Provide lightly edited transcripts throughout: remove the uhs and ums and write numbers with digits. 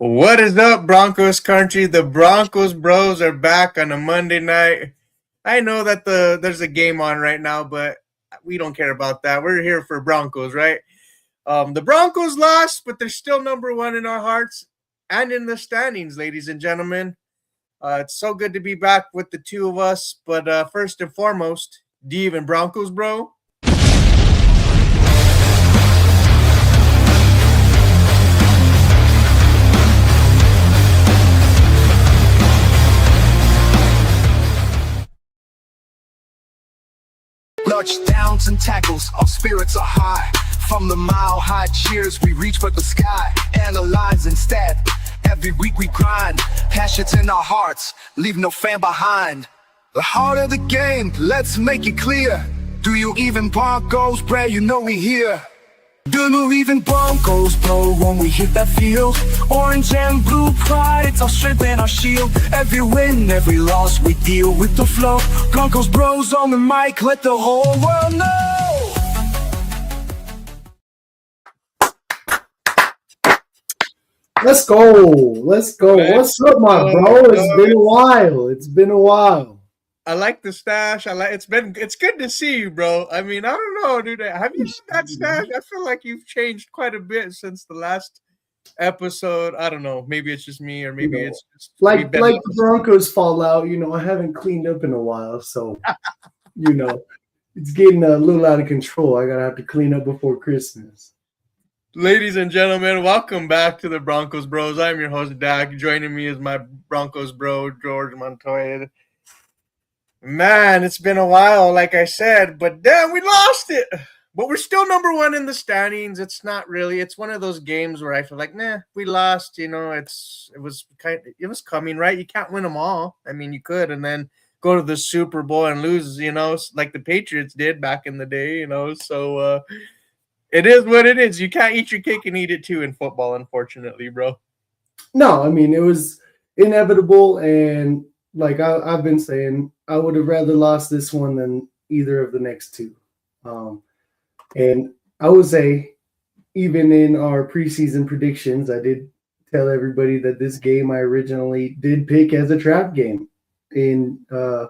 What is up, Broncos country? The Broncos Bros are back on a Monday night. I know that there's a game on right now, but we don't care about that. We're here for Broncos, right? The Broncos lost, but they're still number one in our hearts and in the standings, ladies and gentlemen. It's so good to be back with the two of us. But first and foremost, do you even Broncos, bro? Touchdowns and tackles, our spirits are high. From the mile-high cheers, we reach for the sky. Analyze instead, every week we grind. Passions in our hearts, leave no fan behind. The heart of the game, let's make it clear. Do you even Broncos, Bro? You know we here. Do you even Broncos, bro, when we hit that field? Orange and blue pride, it's our strength and our shield. Every win, every loss, we deal with the flow. Broncos Bros on the mic, let the whole world know. Let's go. Let's go. What's up, my bro? It's been a while. I like the stash. It's good to see you, bro. I mean, I don't know, dude. Have you seen that stash? I feel like you've changed quite a bit since the last episode. I don't know. Maybe it's just me, or maybe it's just like the Broncos fallout. I haven't cleaned up in a while, so it's getting a little out of control. I gotta have to clean up before Christmas. Ladies and gentlemen, welcome back to the Broncos Bros. I'm your host, Dak. Joining me is my Broncos bro, George Montoya. Man, it's been a while, like I said, but damn, we lost it. But we're still number one in the standings. It's not really. It's one of those games where I feel like, we lost. It was coming, right? You can't win them all. I mean, you could, and then go to the Super Bowl and lose, like the Patriots did back in the day. So it is what it is. You can't eat your cake and eat it too in football, unfortunately, bro. No, I mean, it was inevitable, and like I've been saying, I would have rather lost this one than either of the next two. And I would say, even in our preseason predictions, I did tell everybody that this game I originally did pick as a trap game in a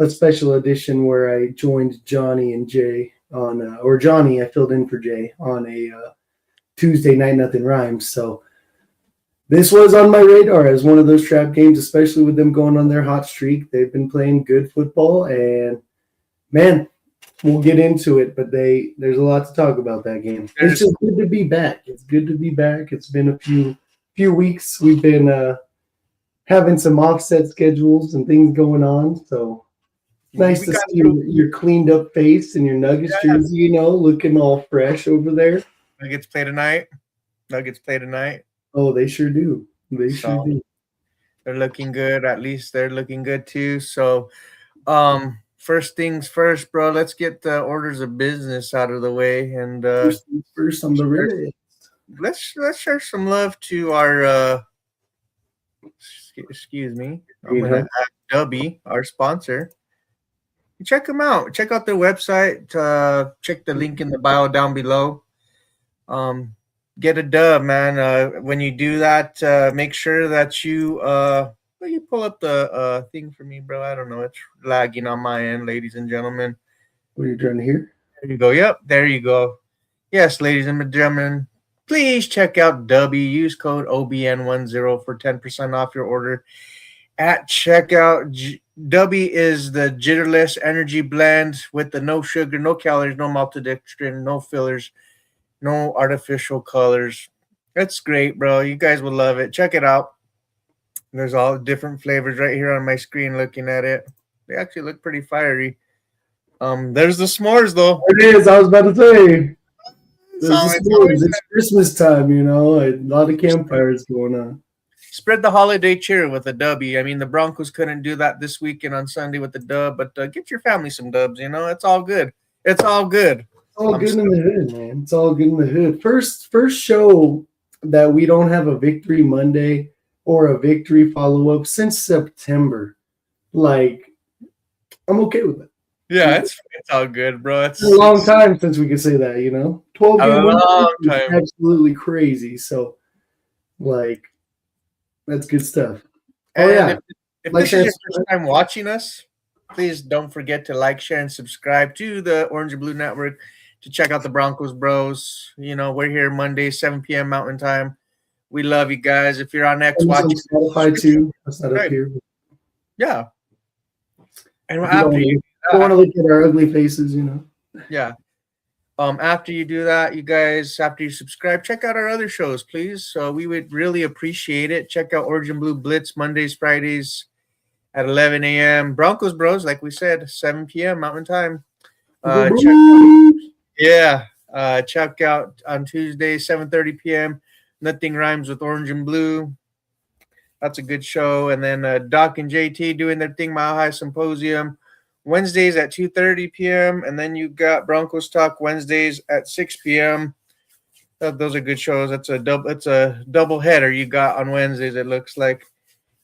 special edition where I joined Johnny and Jay on, or Johnny, I filled in for Jay on a Tuesday night, nothing rhymes. So this was on my radar as one of those trap games, especially with them going on their hot streak. They've been playing good football, and man, we'll get into it. But there's a lot to talk about that game. It's just good to be back. It's good to be back. It's been a few weeks. We've been having some offset schedules and things going on. So nice to see your cleaned up face and your Nuggets jersey, looking all fresh over there. Nuggets play tonight. Oh, they sure do. Sure do. They're looking good. At least they're looking good too. So, first things first, bro. Let's get the orders of business out of the way, and first on the list. Let's share some love to our. Excuse me. I'm gonna have Dubby, our sponsor. Check them out. Check out their website. Check the link in the bio down below. Get a dub, man. When you do that, make sure that you pull up the thing for me, bro. I don't know. It's lagging on my end, ladies and gentlemen. What are you trying to hear? There you go. Yep, there you go. Yes, ladies and gentlemen, please check out Dubby. Use code OBN10 for 10% off your order at checkout. Dubby is the jitterless energy blend with the no sugar, no calories, no maltodextrin, no fillers, no artificial colors. That's great, bro. You guys will love it. Check it out. There's all different flavors right here on my screen looking at it. They actually look pretty fiery. There's the s'mores, though. It is. I was about to say. It's Christmas time, a lot of campfires going on. Spread the holiday cheer with a dubby. I mean, the Broncos couldn't do that this weekend on Sunday with the dub, but get your family some dubs, It's all good. It's all good. It's all good in the hood, man. It's all good in the hood. First show that we don't have a Victory Monday or a Victory follow-up since September. Like, I'm okay with it. Yeah, it's all good, bro. It's a long time since we could say that, 12 game win is absolutely crazy. So, like, That's good stuff. Oh And yeah, if like this is share, your first time watching us, please don't forget to like, share, and subscribe to the Orange and Blue Network to check out the Broncos Bros. You know, we're here Monday, 7 p.m. Mountain Time. We love you guys. If you're on X and it's on watching, Spotify too. That's not up subscribe. here. Yeah. And If you after you do don't want that, to look at our ugly faces, you know. yeah. After you do that, you guys, after you subscribe, check out our other shows, please. So we would really appreciate it. Check out Orange and Blue Blitz Mondays, Fridays at 11 a.m. Broncos Bros, like we said, 7 p.m. Mountain Time. Check Yeah. Check out on Tuesday, 7:30 p.m. Nothing Rhymes with Orange and Blue. That's a good show. And then Doc and JT doing their thing, Mile High Symposium. Wednesdays at 2:30 p.m. And then you got Broncos Talk Wednesdays at 6 p.m. Those are good shows. That's a double header you got on Wednesdays, it looks like.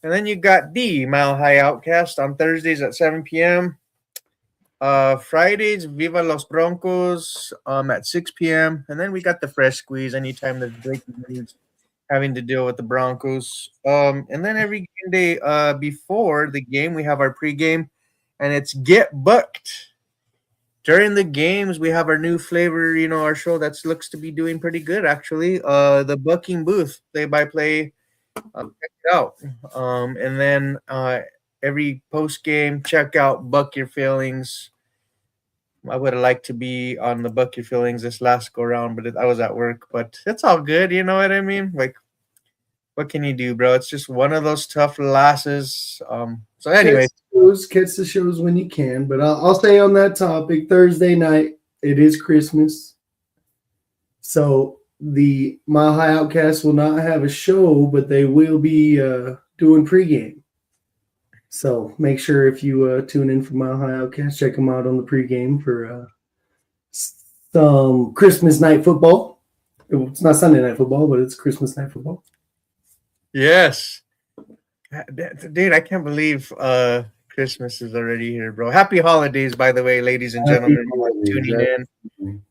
And then you got the Mile High Outcast on Thursdays at 7 p.m. Fridays, Viva Los Broncos at 6 p.m. And then we got the Fresh Squeeze anytime there's breaking news having to deal with the Broncos. And then every game day before the game, we have our pregame, and it's Get Booked. During the games, we have our new flavor, you know, our show that looks to be doing pretty good, actually. The Bucking Booth, play-by-play, check it out. And then every post-game, check out Buck Your Feelings. I would have liked to be on the Buck Your Feelings this last go round, but I was at work. But it's all good, you know what I mean? Like, what can you do, bro? It's just one of those tough losses. So anyway, catch the shows when you can. But I'll stay on that topic. Thursday night, it is Christmas, so the Mile High Outcast will not have a show, but they will be doing pregame. So make sure if you tune in for Mile High Outcast, check them out on the pregame for some Christmas night football. It's not Sunday night football, but it's Christmas night football. yes. Dude, I can't believe Christmas is already here, bro. Happy holidays, by the way, ladies and gentlemen, tuning in.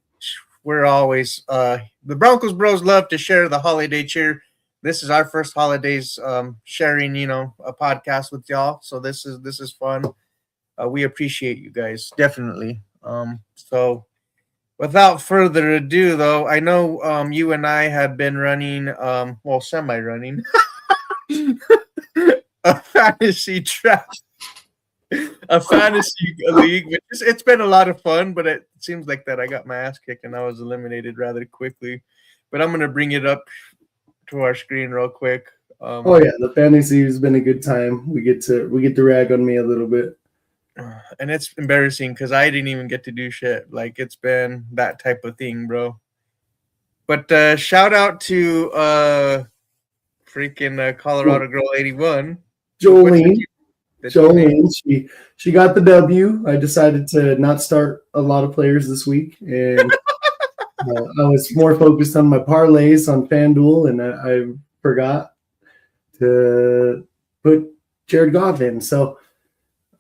We're always the Broncos Bros love to share the holiday cheer. This is our first holidays sharing, you know, a podcast with y'all. So this is fun. We appreciate you guys, definitely. So without further ado, though, I know you and I had been running, semi-running a fantasy draft, a fantasy league. Which it's been a lot of fun, but it seems like that I got my ass kicked and I was eliminated rather quickly. But I'm gonna bring it up to our screen real quick. Oh yeah, the fantasy has been a good time. We get to rag on me a little bit, and it's embarrassing because I didn't even get to do shit. Like it's been that type of thing, bro. But shout out to freaking Colorado Girl 81, Jolene. She got the W. I decided to not start a lot of players this week, and I was more focused on my parlays on FanDuel, and I forgot to put Jared Goff in. So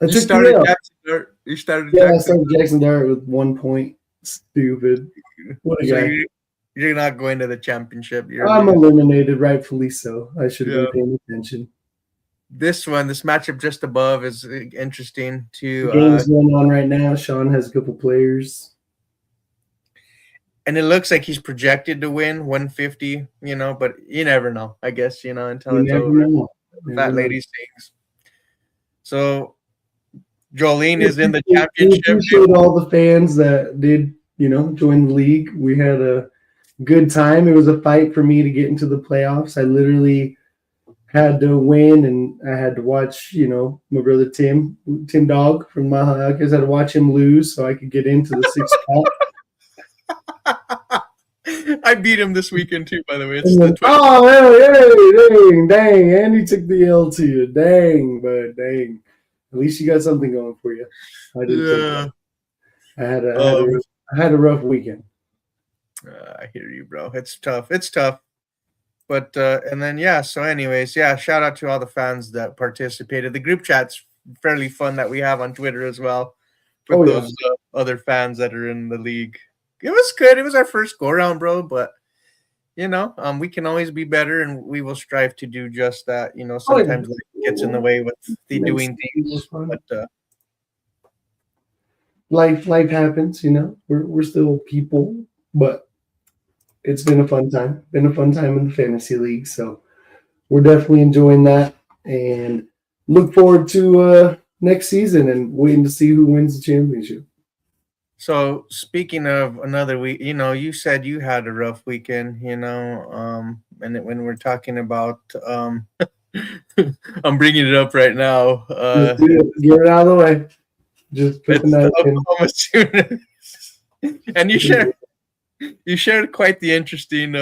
I started Jackson Dart. You started I started Jackson Dart with 1 point. Stupid. What a guy. You're not going to the championship. I'm eliminated, rightfully so. I should have been paying attention. This matchup just above is interesting too. The game's going on right now. Sean has a couple players. And it looks like he's projected to win 150, you know, but you never know, I guess, you know, until it's over. Fat lady sings. So Jolene is in the championship. We appreciate all the fans that did, you know, join the league. We had a good time. It was a fight for me to get into the playoffs. I literally had to win, and I had to watch, you know, my brother Tim Dog from my Outcast. I had to watch him lose so I could get into the sixth spot. I beat him this weekend too, by the way. Dang, and he took the L to you. Dang. At least you got something going for you. I didn't. I had a rough weekend. I hear you, bro. It's tough. But and then so anyways, shout out to all the fans that participated. The group chat's fairly fun that we have on Twitter as well with those other fans that are in the league. It was good. It was our first go around, bro, but we can always be better, and we will strive to do just that. Oh, yeah. Sometimes life gets in the way with the Makes doing it more things, fun. but Life happens, We're still people, but it's been a fun time. Been a fun time in the fantasy league, so we're definitely enjoying that and look forward to next season and waiting to see who wins the championship. so speaking of another week, you said you had a rough weekend, and when we're talking about, I'm bringing it up right now. Let's do it. Get it out of the way. Just put the It's the knife in. Oklahoma Sooners, and you shared quite the interesting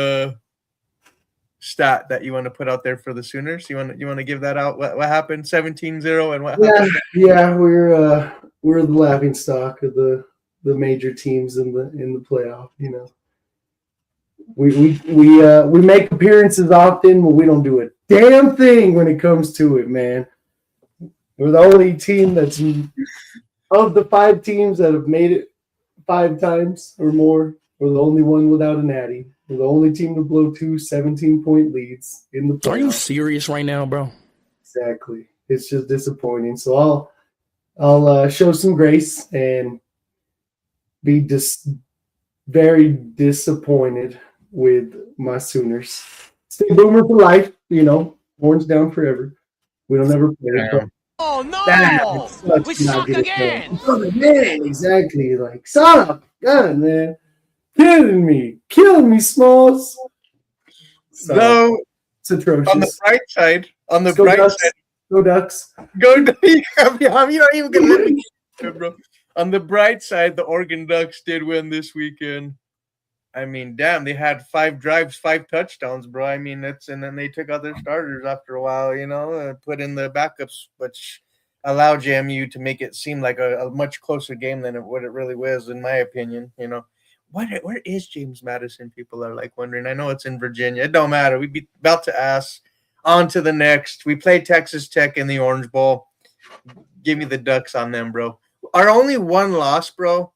stat that you want to put out there for the Sooners. You want to give that out? What happened? 17-0, and what Yeah, happened? yeah, we're the laughing stock of the major teams in the playoff. We make appearances often, but we don't do a damn thing when it comes to it, man. We're the only team that's of the 5 teams that have made it 5 times or more. We're the only one without a natty. We're the only team to blow 2 17-point leads in the playoffs. Are you serious right now, bro? Exactly. It's just disappointing. So I'll show some grace and be very disappointed with my Sooners. Stay Boomer for life, horns down forever. We don't ever play it, but Oh no! We suck again. Man, exactly. Like, son of a gun, man. Killing me, Smalls. So, Though it's atrocious. on the bright side, Let's go Ducks. Go Ducks. go. You're not even gonna let me get it, bro. On the bright side, the Oregon Ducks did win this weekend. I mean, damn, they had 5 drives, 5 touchdowns, bro. I mean, and then they took out their starters after a while, put in the backups, which allowed JMU to make it seem like a much closer game than what it really was, in my opinion. Where is James Madison? People are like wondering. I know it's in Virginia. It don't matter. We'd be about to ask. On to the next. We played Texas Tech in the Orange Bowl. Give me the Ducks on them, bro. Our only one loss, bro,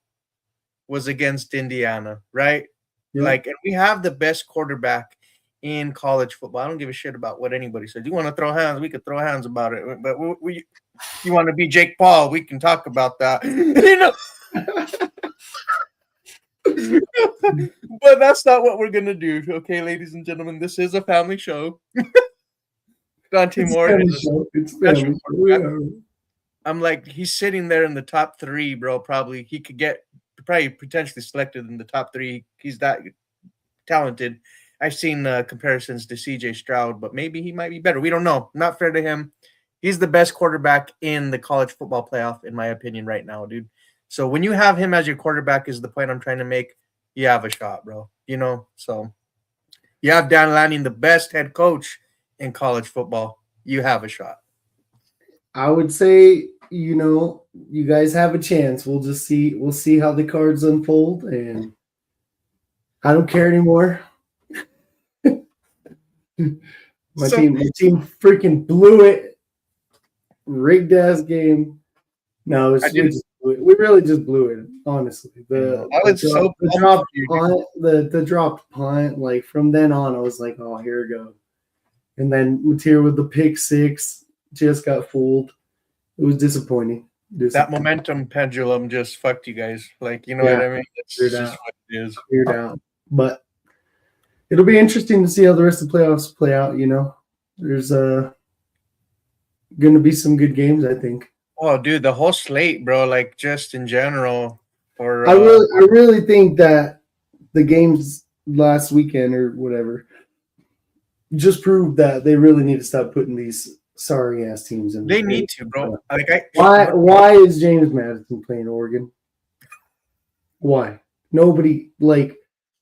was against Indiana, right? Yeah. And we have the best quarterback in college football. I don't give a shit about what anybody says. You want to throw hands? We could throw hands about it. But you want to be Jake Paul? We can talk about that. But that's not what we're gonna do, okay, ladies and gentlemen. This is a family show. Dante Moore is a special quarterback. I'm like, he's sitting there in the top 3, bro. Probably he could get potentially selected in the top 3. He's that talented. I've seen comparisons to CJ Stroud, but maybe he might be better. We don't know. Not fair to him. He's the best quarterback in the college football playoff, in my opinion, right now, dude. So when you have him as your quarterback, is the point I'm trying to make, you have a shot, bro. So you have Dan Lanning, the best head coach in college football. You have a shot. I would say, you guys have a chance. We'll just see. We'll see how the cards unfold, and I don't care anymore. My team freaking blew it. Rigged ass game. No, we really just blew it. Honestly, the dropped punt. Like from then on, I was like, oh, here we go. And then Mateer with the pick 6 just got fooled. It was disappointing. That momentum pendulum just fucked you guys. What I mean? It's just what it is. Cleared out. But it'll be interesting to see how the rest of the playoffs play out. There's going to be some good games, I think. Oh, dude, the whole slate, bro. Just in general. I really think that the games last weekend or whatever just proved that they really need to stop putting these sorry ass teams in. They need to, bro. Why is James Madison playing Oregon? Why? Nobody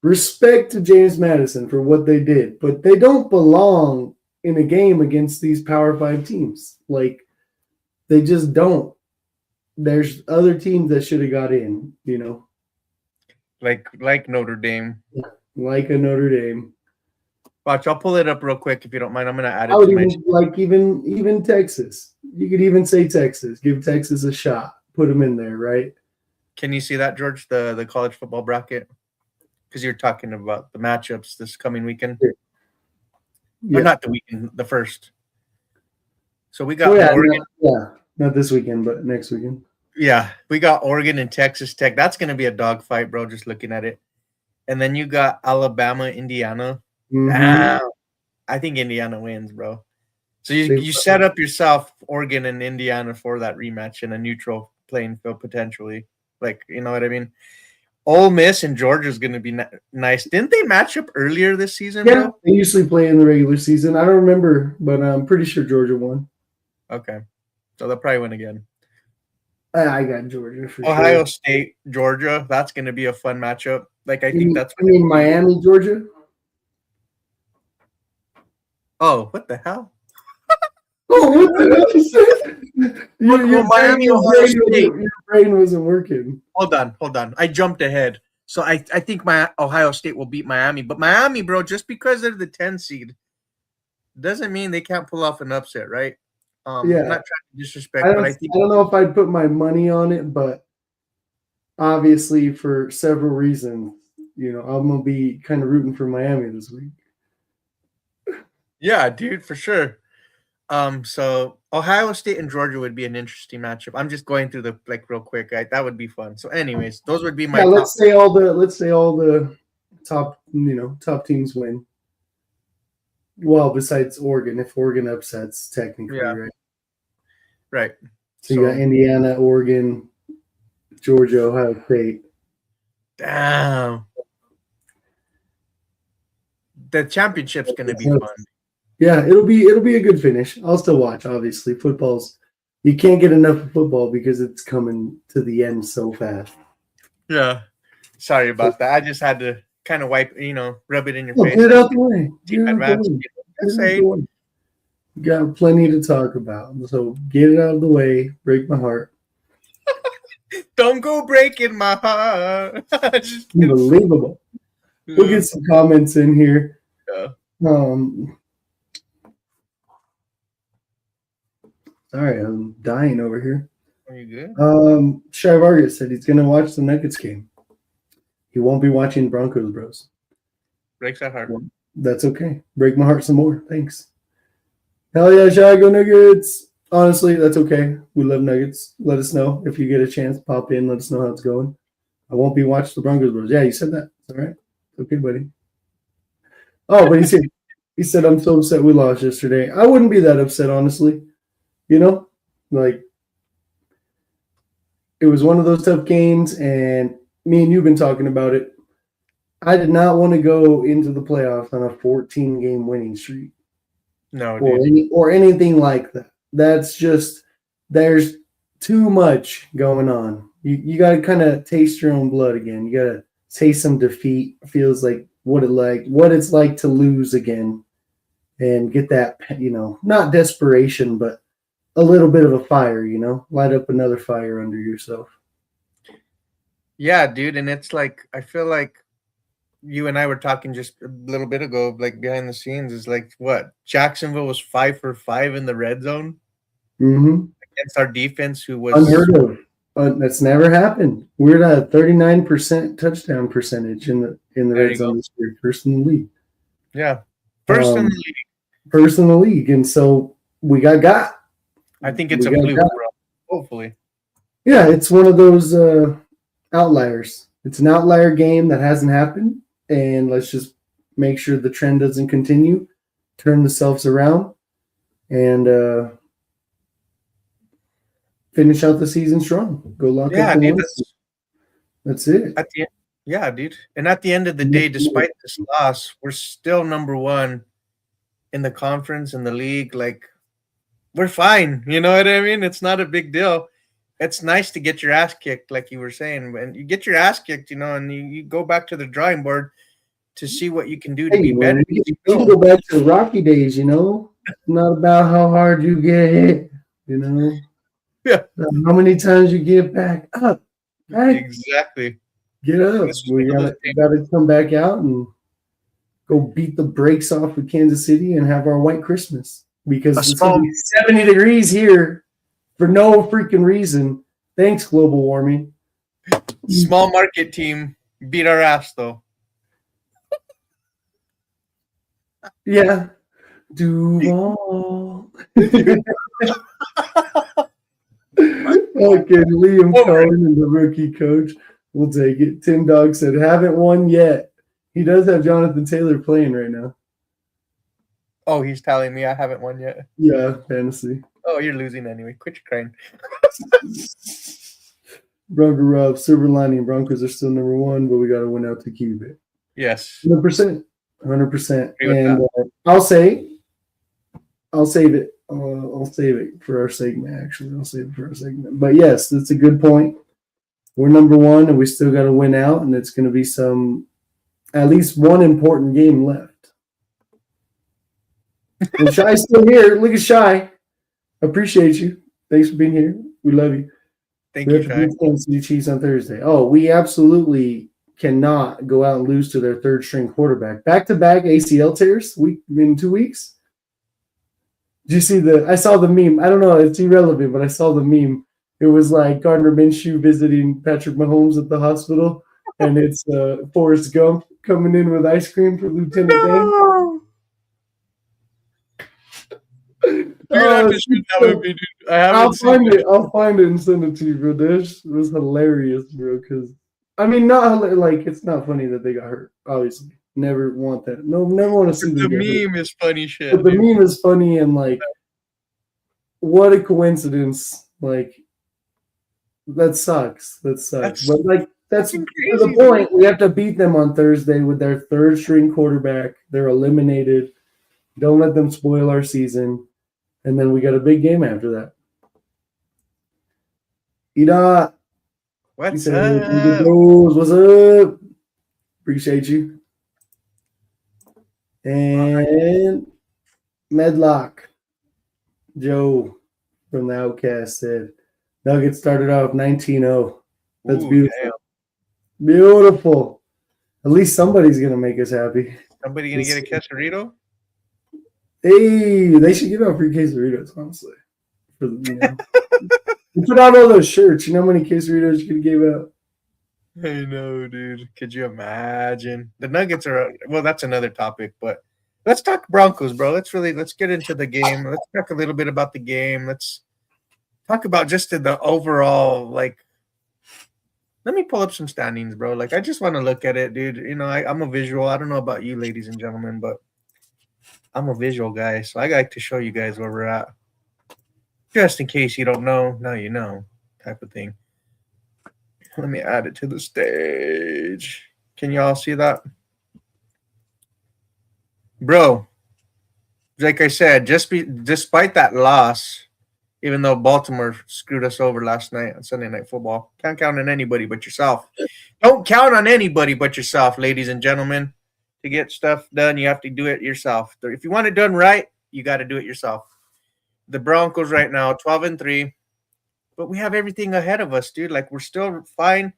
respect to James Madison for what they did, but they don't belong in a game against these Power 5 teams. They just don't. There's other teams that should have got in, Like Notre Dame. Like a Notre Dame. Watch, I'll pull it up real quick if you don't mind. I'm gonna add it to my even Texas. You could even say Texas. Give Texas a shot. Put them in there, right? Can you see that, George? The college football bracket? because you're talking about the matchups this coming weekend. Yeah. Or not the weekend, the first. So we got Well, yeah, Oregon. not this weekend, but next weekend. Yeah, we got Oregon and Texas Tech. That's going to be a dogfight, bro, just looking at it. And then you got Alabama, Indiana. Mhm. I think Indiana wins, bro. So you set up yourself, Oregon and Indiana, for that rematch in a neutral playing field potentially. Like, you know what I mean? Ole Miss and Georgia is going to be nice. Didn't they match up earlier this season, Yeah, bro? they usually play in the regular season. I don't remember, but I'm pretty sure Georgia won. Okay. So they'll probably win again. I got Georgia for Ohio sure. State, Georgia. That's going to be a fun matchup. Like, I You think mean, that's I mean Miami, Georgia? Oh, what the hell? Oh, what the hell you said? Miami, Ohio State. Your brain wasn't working. Hold on. I jumped ahead. So I think my Ohio State will beat Miami. But Miami, bro, just because they're the 10 seed doesn't mean they can't pull off an upset, right? Yeah. I'm not trying to disrespect, but I think I don't know if I'd put my money on it, but obviously for several reasons, I'm gonna be kind of rooting for Miami this week. yeah, dude, for sure. So Ohio State and Georgia would be an interesting matchup. I'm just going through the real quick. That would be fun. So, anyways, those would be my top. Let's say all the top teams win. Well, besides Oregon, if Oregon upsets, technically, right? Right. So you got Indiana, Oregon, Georgia, Ohio State. Damn. The championship's going to be fun. Yeah, it'll be a good finish. I'll still watch, obviously. You can't get enough of football because it's coming to the end so fast. Yeah. Sorry about that. I just had to kind of rub it in your face. Get it out the way. You got plenty to talk about. So get it out of the way. Break my heart. Don't go breaking my heart. Unbelievable. We'll get some comments in here. Yeah. Sorry, I'm dying over here. Are you good? Shy Vargas said he's going to watch the Nuggets game. He won't be watching Broncos Bros. Breaks that heart. Well, that's okay. Break my heart some more. Thanks. Hell yeah, Shy, go Nuggets. Honestly, that's okay. We love Nuggets. Let us know if you get a chance. Pop in. Let us know how it's going. I won't be watching the Broncos Bros. Yeah, you said that. All right. Okay, buddy. Oh, but he said, I'm so upset we lost yesterday. I wouldn't be that upset, honestly. It was one of those tough games, and me and you've been talking about it. I did not want to go into the playoffs on a 14-game winning streak. No, or anything like that. That's just, there's too much going on. You got to kind of taste your own blood again. You got to taste some defeat. Feels like what it's like to lose again, and get that, not desperation, but a little bit of a fire, light up another fire under yourself. Yeah, dude. And it's like, I feel like you and I were talking just a little bit ago, like behind the scenes, is like what? Jacksonville was 5 for 5 in the red zone against our defense, who was unheard of. That's never happened. We're at a 39% touchdown percentage in the red zone this year, first in the league. Yeah, first in the league. First in the league, and so we got. I think it's a fluke, bro. Hopefully. Yeah, it's one of those outliers. It's an outlier game that hasn't happened, and let's just make sure the trend doesn't continue. Turn themselves around, and finish out the season strong. Go lock up the one. That's it. Yeah, dude. And at the end of the day, despite this loss, we're still number one in the conference, in the league. Like, we're fine. You know what I mean? It's not a big deal. It's nice to get your ass kicked, like you were saying. When you get your ass kicked, and you go back to the drawing board to see what you can do to be better. You can go back to the Rocky days, It's not about how hard you get hit, Yeah. How many times you get back up. Right? Exactly. Get up. We gotta come back out and go beat the brakes off of Kansas City and have our white Christmas. Because it's going to be 70 degrees here for no freaking reason. Thanks, global warming. Small market team beat our ass, though. Yeah. Duval. Okay, Liam Cohen and the rookie coach. We'll take it. Tim Dog said, haven't won yet. He does have Jonathan Taylor playing right now. Oh, he's telling me I haven't won yet. Yeah, fantasy. Oh, you're losing anyway. Quit your crying. Bronco Rob, silver lining. Broncos are still number one, but we got to win out to keep it. Yes. 100%. 100%. Agree with And I'll save it. I'll save it for our segment, actually. I'll save it for our segment. But yes, that's a good point. We're number one, and we still got to win out, and it's going to be at least one important game left. And Shy's still here. Look at Shy. Appreciate you. Thanks for being here. We love you. Thank you, Shy. Kansas City Chiefs on Thursday. Oh, we absolutely cannot go out and lose to their third string quarterback. Back-to-back ACL tears in 2 weeks. Did you see I saw the meme. I don't know. It's irrelevant, but I saw the meme. It was like Gardner Minshew visiting Patrick Mahomes at the hospital, and it's Forrest Gump coming in with ice cream for Lieutenant Dan. I'll find it and send it to you, bro. This was hilarious, bro. Because it's not funny that they got hurt. Obviously, never want that. No, never want to see them. The meme is funny shit. But the meme is funny, and what a coincidence! That sucks. But that's to the point. We have to beat them on Thursday with their third string quarterback. They're eliminated. Don't let them spoil our season. And then we got a big game after that. Ida. What's up? What's up? Appreciate you. And Medlock. Joe from the Outcast said, Nuggets started off 19-0. That's beautiful. Damn. Beautiful. At least somebody's going to make us happy. Somebody going to get a quesarito? Hey, they should give out free quesadillas, honestly. We put out all those shirts. You know how many quesadillas you could give out? I know, dude. Could you imagine? The Nuggets are that's another topic, but let's talk Broncos, bro. Let's get into the game. Let's talk a little bit about the game. Let's talk about just the overall, let me pull up some standings, bro. I just want to look at it, dude. I'm a visual. I don't know about you, ladies and gentlemen, but I'm a visual guy, so I like to show you guys where we're at. Just in case you don't know, now you know, type of thing. Let me add it to the stage. Can you all see that? Bro, like I said, despite that loss, even though Baltimore screwed us over last night on Sunday Night Football, can't count on anybody but yourself. Don't count on anybody but yourself, ladies and gentlemen. To get stuff done, you have to do it yourself. If you want it done right, you got to do it yourself. The Broncos right now, 12-3, but we have everything ahead of us, dude. We're still fine.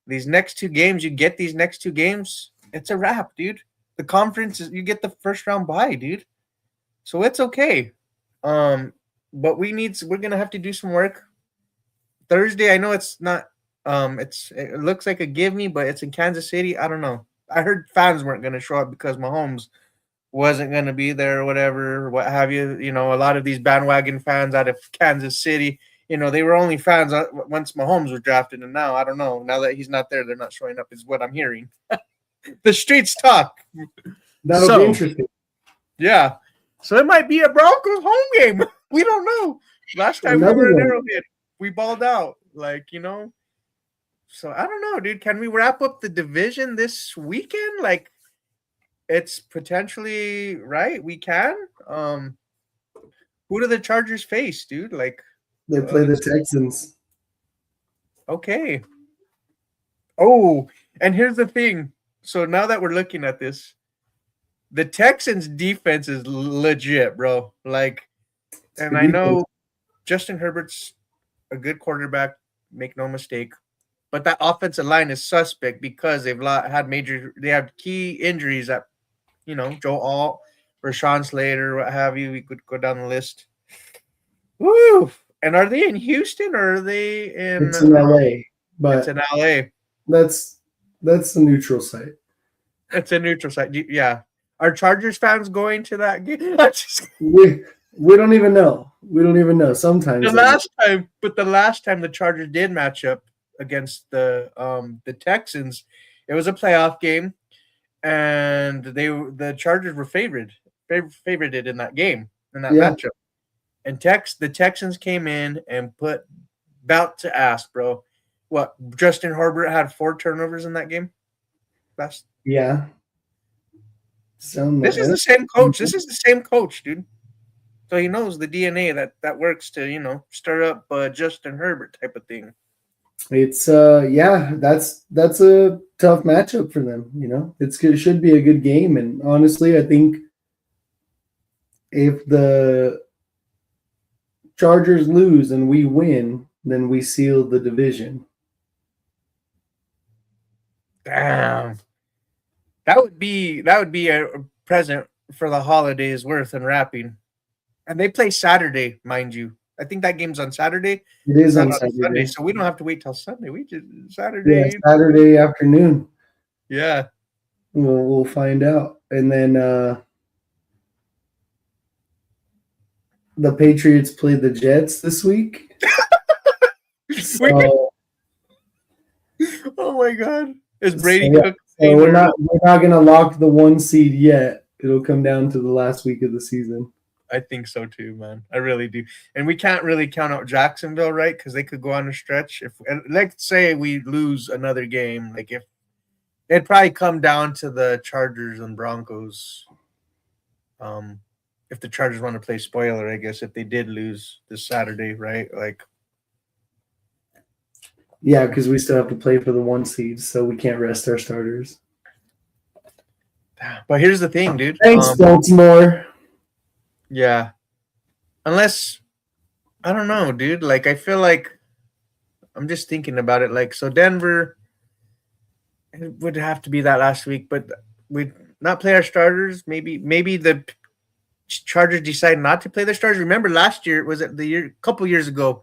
These next two games, you get these next two games, it's a wrap, dude. The conference you get the first round bye, dude. So it's okay. But we're gonna have to do some work. Thursday, I know it's not. It looks like a give me, but it's in Kansas City. I don't know. I heard fans weren't going to show up because Mahomes wasn't going to be there or whatever, what have you. A lot of these bandwagon fans out of Kansas City, they were only fans once Mahomes was drafted. And now, I don't know. Now that he's not there, they're not showing up is what I'm hearing. The streets talk. That'll be interesting. Yeah. So it might be a Broncos home game. We don't know. Last time we were in Arrowhead, we balled out. So I don't know, dude. Can we wrap up the division this weekend? It's potentially right. We can. Who do the Chargers face, dude? They play the Texans. Okay. Oh, and here's the thing. So now that we're looking at this, the Texans defense is legit, bro. And I know Justin Herbert's a good quarterback. Make no mistake. But that offensive line is suspect because they have key injuries that, Joe Alt, Rashawn Slater, what have you. We could go down the list. Woo! And are they in Houston or are they in? It's in LA. But it's in LA. That's the neutral site. It's a neutral site. Yeah. Are Chargers fans going to that game? I'm just We don't even know. We don't even know. Sometimes the last time the Chargers did match up against the Texans, it was a playoff game, and the Chargers were favorited in that game, in that yeah, matchup. And the Texans came in and put bout to ass, bro. What, Justin Herbert had 4 turnovers in that game? yeah. This is the same coach. This is the same coach, dude. So he knows the DNA that works to stir up Justin Herbert type of thing. It's yeah, that's a tough matchup for them. It should be a good game, and honestly, I think if the Chargers lose and we win, then we seal the division. Damn, that would be a present for the holidays worth unwrapping. And they play Saturday, mind you. I think that game's on Saturday. It is on Saturday, Saturday, so we don't have to wait till Sunday. We just Saturday. Yeah, Saturday afternoon. Yeah, we'll find out, and then the Patriots play the Jets this week. So, oh my God, is Brady so, Cook? So we're not gonna lock the 1 seed yet. It'll come down to the last week of the season. I think so too, man. I really do. And we can't really count out Jacksonville, right? Because they could go on a stretch. Let's say we lose another game, if it'd probably come down to the Chargers and Broncos. If the Chargers want to play spoiler, I guess if they did lose this Saturday, right? Yeah, because we still have to play for the 1 seed, so we can't rest our starters. But here's the thing, dude. Thanks, Baltimore. Yeah. Unless, I don't know, dude. I feel like I'm just thinking about it. So Denver, it would have to be that last week, but we'd not play our starters. Maybe the Chargers decide not to play their starters. Remember last year, a couple years ago,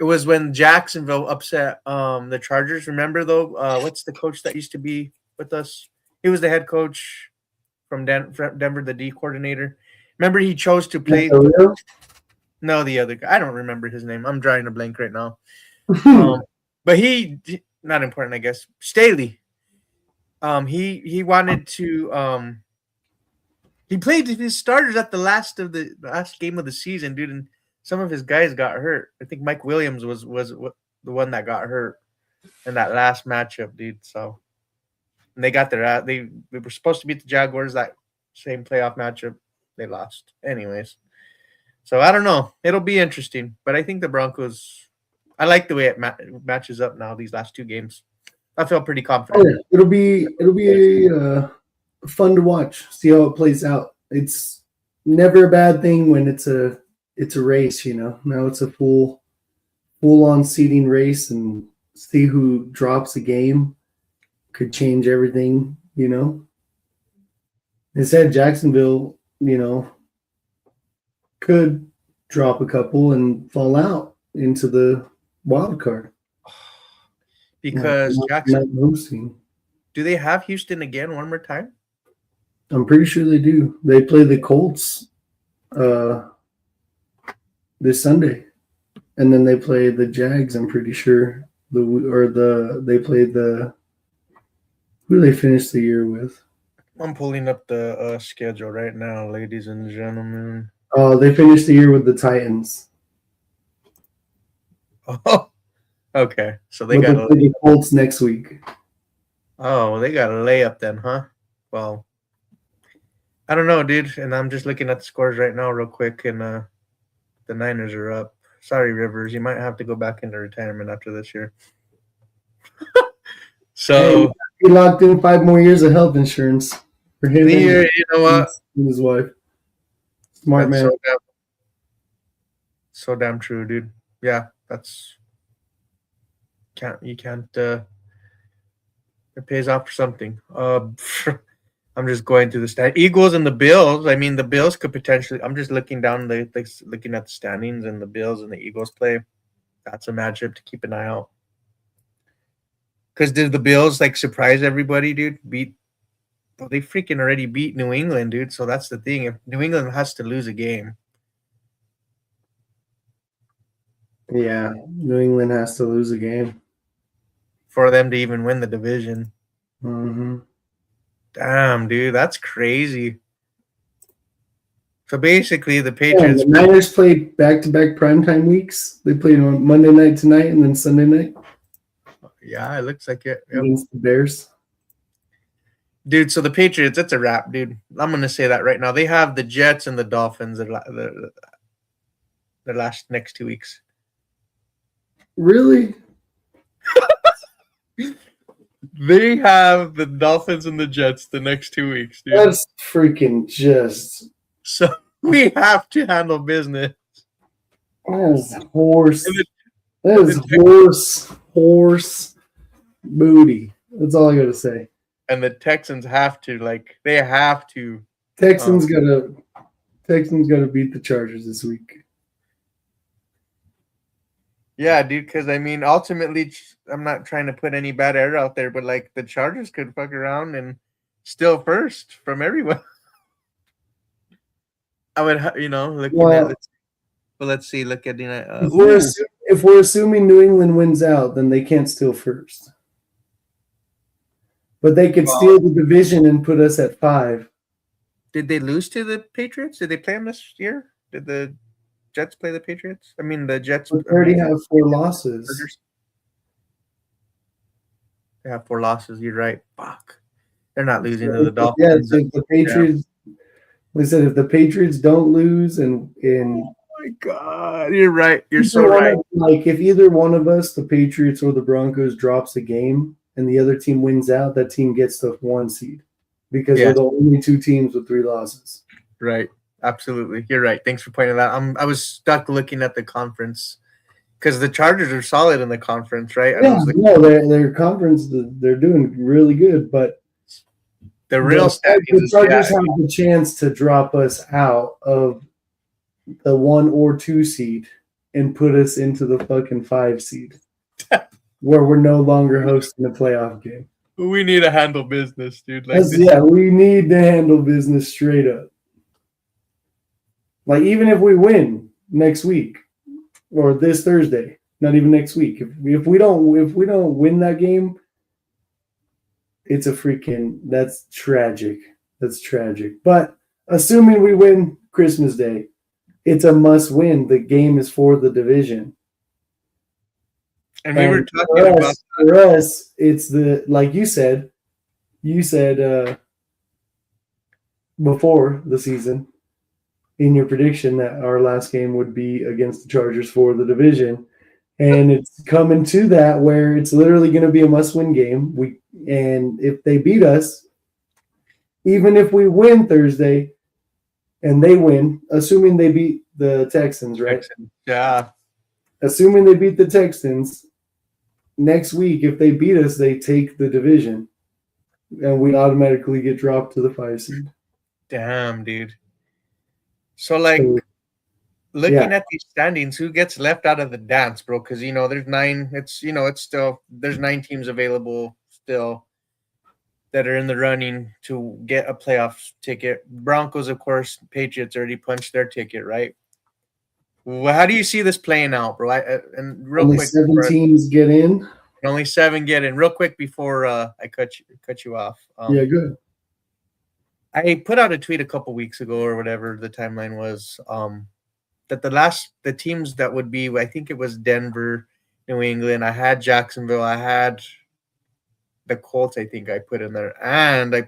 it was when Jacksonville upset the Chargers. Remember, though? What's the coach that used to be with us? He was the head coach from Denver, the D coordinator. Remember, he chose to play. No, the other guy. I don't remember his name. I'm drawing a blank right now. But he, not important, I guess. Staley. He wanted to. He played his starters at the last game of the season, dude, and some of his guys got hurt. I think Mike Williams was the one that got hurt in that last matchup, dude. So, and they got they were supposed to beat the Jaguars that same playoff matchup. They lost. Anyways. So I don't know. It'll be interesting. But I think the Broncos, I like the way it matches up now, these last 2 games. I feel pretty confident. Oh, yeah. It'll be fun to watch, see how it plays out. It's never a bad thing when it's a race, Now it's a full on seeding race, and see who drops a game could change everything, Instead, Jacksonville, could drop a couple and fall out into the wild card. Because Jackson, do they have Houston again one more time? I'm pretty sure they do. They play the Colts this Sunday, and then they play the Jags. I'm pretty sure they played who do they finish the year with? I'm pulling up the schedule right now, ladies and gentlemen. They finished the year with the Titans. Oh, okay. So they got the Colts next week. Oh, they got a layup then, huh? Well, I don't know, dude. And I'm just looking at the scores right now real quick, and the Niners are up. Sorry, Rivers. You might have to go back into retirement after this year. So hey, he locked in 5 more years of health insurance for him. You know what? And his wife. Smart man. So damn true, dude. Yeah, you can't it pays off for something. I'm just going through the stand. Eagles and the Bills. I mean, the Bills could potentially. I'm just looking down, looking at the standings, and the Bills and the Eagles play. That's a matchup to keep an eye out. Because did the Bills surprise everybody, dude? Beat Well, they freaking already beat New England, dude. So that's the thing. If New England has to lose a game, Yeah, New England has to lose a game. for them to even win the division. Mm-hmm. Damn, dude, that's crazy. So basically, the Yeah, Patriots. the Niners played back-to-back primetime weeks. They played on Monday night tonight and then Sunday night Yeah, it looks like it. Yep. against the Bears. Dude, so the Patriots, it's a wrap, dude. I'm gonna say that right now. They have the Jets and the Dolphins the last next 2 weeks. Really? They have the Dolphins and the Jets the next 2 weeks, dude. That's freaking just So we have to handle business. that is horse. And That is horse booty. That's all I gotta say. the Texans have to, like, they have to. Texans gotta beat the Chargers this week. Yeah, dude, because I mean, ultimately, I'm not trying to put any bad air out there, but like the Chargers could fuck around and still first from everyone. I would, looking at let's see, look at If we're assuming New England wins out, then they can't steal first. But they could steal the division and put us at 5. did they lose to the Patriots? Did they play them this year? Did the Jets play the Patriots? I mean, the Jets But they already have 4 losses. They have 4 losses. You're right. Fuck. They're not losing to the Dolphins. Yeah, so if the Patriots. Like I said, if the Patriots don't lose and oh my God, you're right. You're so right. Like if either one of us, the Patriots or the Broncos, drops a game and the other team wins out, that team gets the 1 seed because we're the only 2 teams with 3 losses. Right. Absolutely. You're right. Thanks for pointing that out. I was stuck looking at the conference because the Chargers are solid in the conference, right? Yeah, no, their conference, they're doing really good, but the Chargers have the chance to drop us out of the 1 or 2 seed and put us into the fucking 5 seed where we're no longer hosting a playoff game. We need to handle business, dude. Like we need to handle business straight up. Like even if we win next week or this Thursday, not even next week, if we don't win that game, it's that's tragic. That's tragic. But assuming we win Christmas Day, it's a must win. The game is for the division. And we were talking about for us, it's like you said before the season in your prediction that our last game would be against the Chargers for the division. And it's coming to that where it's literally going to be a must-win game. And if they beat us, even if we win Thursday and they win, assuming they beat the Texans, right? Yeah. Assuming they beat the Texans, next week, if they beat us, they take the division. And we automatically get dropped to the 5 seed. Damn, dude. So, looking at these standings, who gets left out of the dance, bro? Because there's 9. It's still there's 9 teams available still that are in the running to get a playoff ticket. Broncos, of course, Patriots already punched their ticket, right? Well, how do you see this playing out, bro? And real only quick, 7 teams get in. Only 7 get in. Real quick before I cut you off. Yeah, good. I put out a tweet a couple weeks ago or whatever the timeline was. That the teams that would be, I think it was Denver, New England. I had Jacksonville. I had the Colts. I think I put in there, and I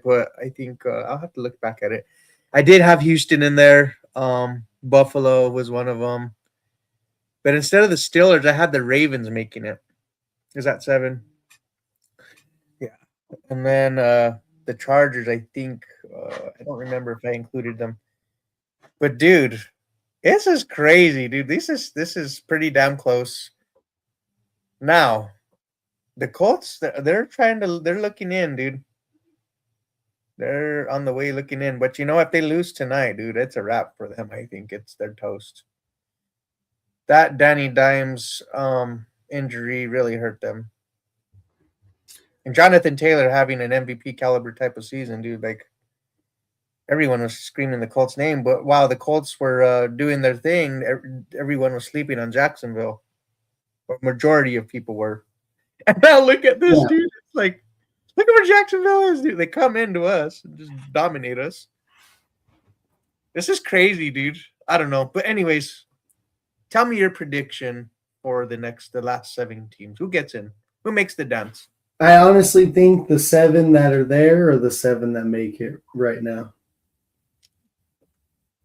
think I'll have to look back at it. I did have Houston in there. Buffalo was one of them, but instead of the Steelers, I had the Ravens making it. Is that 7? Yeah, and then the Chargers. I think I don't remember if I included them, but dude. This is crazy, dude. This is pretty damn close. Now, the Colts, they're looking in, dude. They're on the way looking in. But if they lose tonight, dude, it's a wrap for them. I think they're toast. That Danny Dimes injury really hurt them. And Jonathan Taylor having an MVP caliber type of season, dude. Like everyone was screaming the Colts name, but while the Colts were doing their thing, everyone was sleeping on Jacksonville. Or majority of people were. And now look at this, dude. It's like, look at where Jacksonville is, dude. They come into us and just dominate us. This is crazy, dude. I don't know. But anyways, tell me your prediction for the last 7 teams. Who gets in? Who makes the dance? I honestly think the 7 that are there are the 7 that make it right now.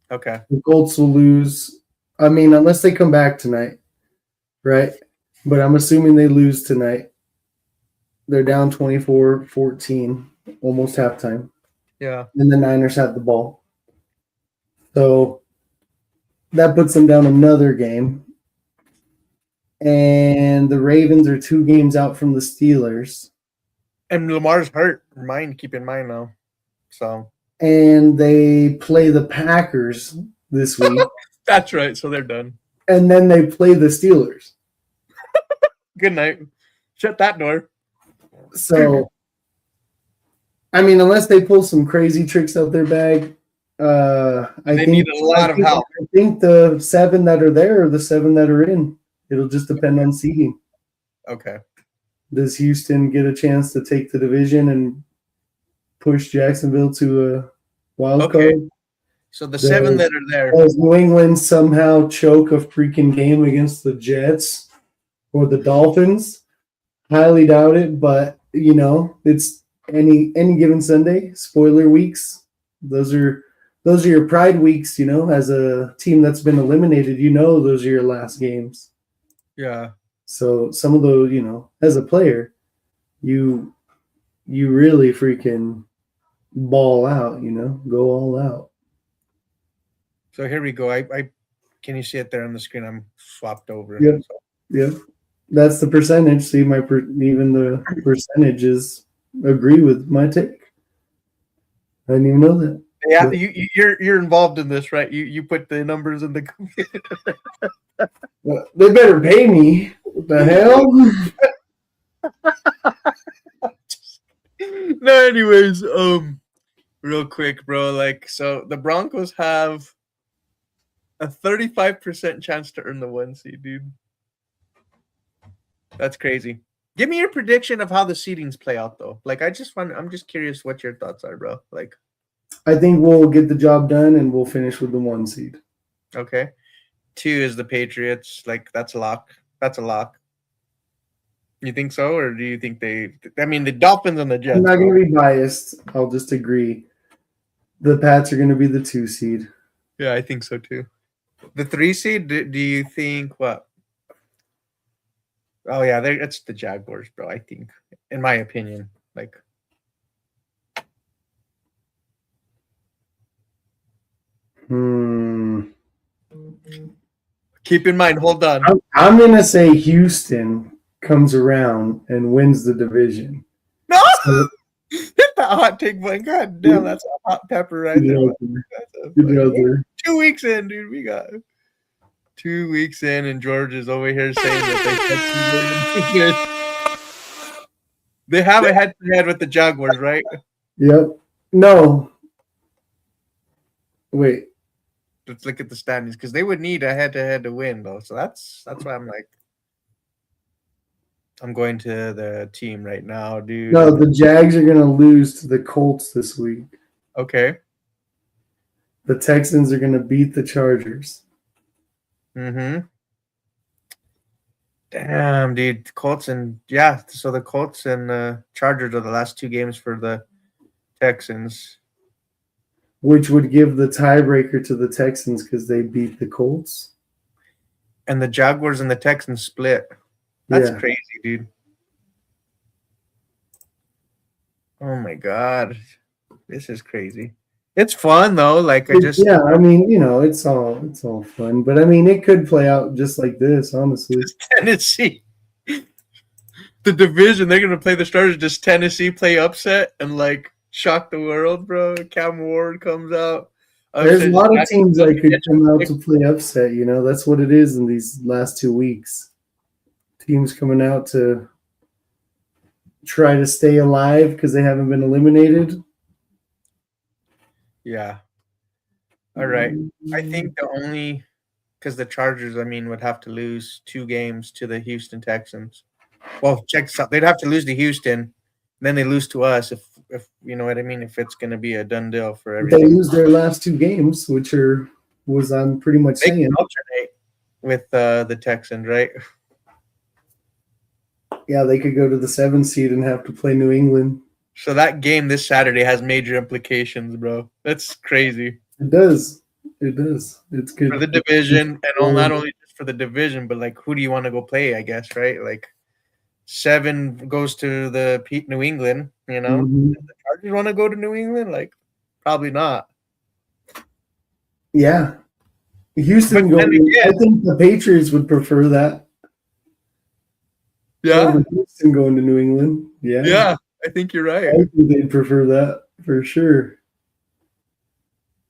Okay. The Colts will lose. I mean, unless they come back tonight, right? But I'm assuming they lose tonight. They're down 24-14, almost halftime. Yeah. And the Niners have the ball. So that puts them down another game. And the Ravens are 2 games out from the Steelers. And Lamar's hurt. Keep in mind now. So. And they play the Packers this week. That's right. So they're done. And then they play the Steelers. Good night. Shut that door. So, I mean, unless they pull some crazy tricks out their bag, they need a lot of help. I think the 7 that are there are the 7 that are in. It'll just depend on seeding. Okay. Does Houston get a chance to take the division and push Jacksonville to a wild card? So the 7 that are there. Does New England somehow choke a freaking game against the Jets or the Dolphins? Highly doubt it, but it's any given Sunday. Spoiler weeks. Those are your pride weeks. As a team that's been eliminated, those are your last games. Yeah. So some of those, as a player, you really freaking ball out. Go all out. So here we go. I can you see it there on the screen? I'm swapped over. Yep. So. Yep. That's the percentage. See, even the percentages agree with my take. I didn't even know that. Yeah, but you're involved in this, right? You put the numbers in the computer. Well, they better pay me. What the hell? No, anyways, real quick, bro. So the Broncos have a 35% chance to earn the 1 seed, dude. That's crazy. Give me your prediction of how the seedings play out, though. I'm just curious what your thoughts are, bro. I think we'll get the job done and we'll finish with the 1 seed. Okay. 2 is the Patriots. That's a lock. That's a lock. You think so, or do you think the Dolphins and the Jets? I'm not going to be biased. I'll just agree. The Pats are going to be the 2 seed. Yeah, I think so too. The 3 seed. Do you think what? Oh yeah, it's the Jaguars, bro. I think, in my opinion, Keep in mind. Hold on. I'm gonna say Houston comes around and wins the division. No, hit that hot take button. God damn, that's a hot pepper right there. 2 weeks in, dude. We got 2 weeks in, and George is over here saying that they have a head-to-head with the Jaguars, right? Yep. No. Wait. Let's look at the standings because they would need a head-to-head to win, though. So that's why I'm going to the team right now, dude. No, the Jags are gonna lose to the Colts this week. Okay. The Texans are gonna beat the Chargers. Mm-hmm. Damn, dude. So the Colts and Chargers are the last 2 games for the Texans. Which would give the tiebreaker to the Texans because they beat the Colts. And the Jaguars and the Texans split. That's crazy, dude. Oh my God. This is crazy. It's fun though. It's all fun. But it could play out just like this, honestly. Tennessee. The division, they're gonna play the starters, just Tennessee play upset and shock the world, bro. Cam Ward comes out. There's a lot of teams that could come out to play upset, That's what it is in these last 2 weeks. Teams coming out to try to stay alive because they haven't been eliminated. Yeah. All right. I think the only because the Chargers, I mean, would have to lose 2 games to the Houston Texans. Well, check this out. They'd have to lose to Houston, then they lose to us if you know what I mean, if it's gonna be a done deal for If they everything. lose their last 2 games, which was I'm pretty much They can saying. alternate with the Texans, right? Yeah, they could go to the 7th seed and have to play New England. So that game this Saturday has major implications, bro. That's crazy. It does. It does. It's good. For the division, and not only just for the division, but like who do you want to go play, I guess, right? Like 7 goes to the New England, you know. Mhm. The Chargers want to go to New England? Like, probably not. Yeah. Houston But then going. I again, think the Patriots would prefer that yeah, over Houston going to New England. Yeah. yeah, I think you're I right. think they'd prefer that for sure.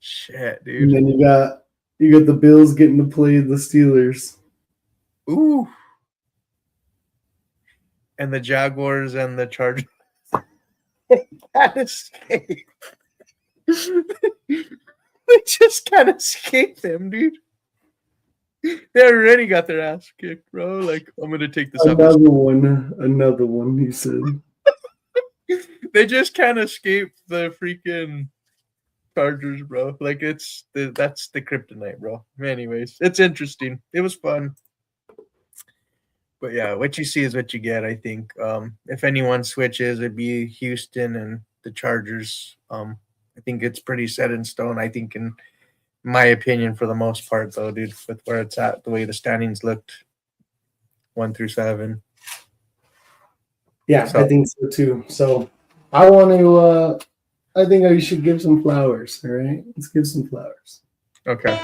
Shit, And dude. then you got the Bills getting to play the Steelers. Ooh. And the Jaguars and the Chargers can't escape. They just can't escape them, dude. They already got their ass kicked, bro. Like, I'm gonna take this Another episode. one. He said. They just can't escape the freaking Chargers, bro. Like, that's the kryptonite, bro. Anyways, it's interesting. It was fun. But yeah, what you see is what you get, I think. If anyone switches, it'd be Houston and the Chargers. I think it's pretty set in stone. I think, in my opinion, for the most part, though, dude, with where it's at, the way the standings looked, 1 through 7. Yeah, So- I think so too. So I want to. I think I should give some flowers. All right, let's give some flowers. Okay.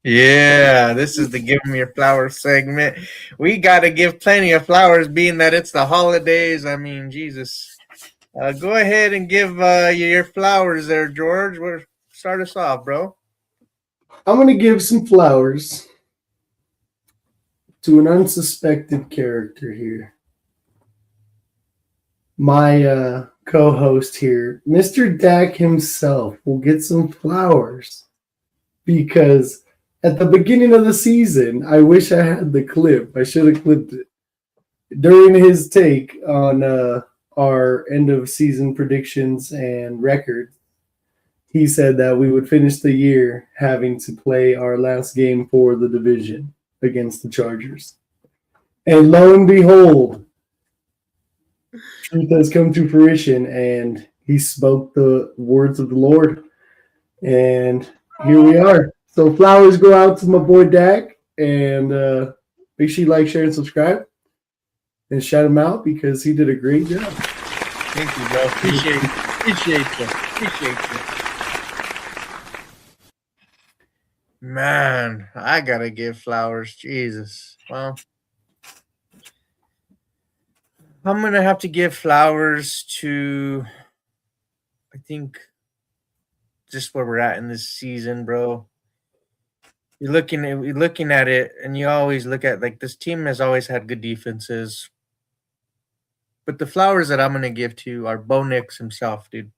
Yeah, this is the Give 'em Your Flowers segment. We got to give plenty of flowers, being that it's the holidays. I mean, Jesus. Go ahead and give your flowers there, George. Start us off, bro. I'm gonna give some flowers to an unsuspected character here. My co-host here, Mr. Dak himself, will get some flowers because at the beginning of the season, I wish I had the clip. I should have clipped it. During his take on our end of season predictions and record, he said that we would finish the year having to play our last game for the division against the Chargers. And lo and behold, truth has come to fruition, and he spoke the words of the Lord. And here we are. So flowers go out to my boy Dak, and make sure you like, share, and subscribe. And shout him out because he did a great job. Thank you, bro. Appreciate you. Man, I gotta give flowers. Jesus. Well, I'm gonna have to give flowers to, I think, just where we're at in this season, bro. You're looking at it, and you always look at, like, this team has always had good defenses. But the flowers that I'm gonna give to are Bo Nix himself, dude.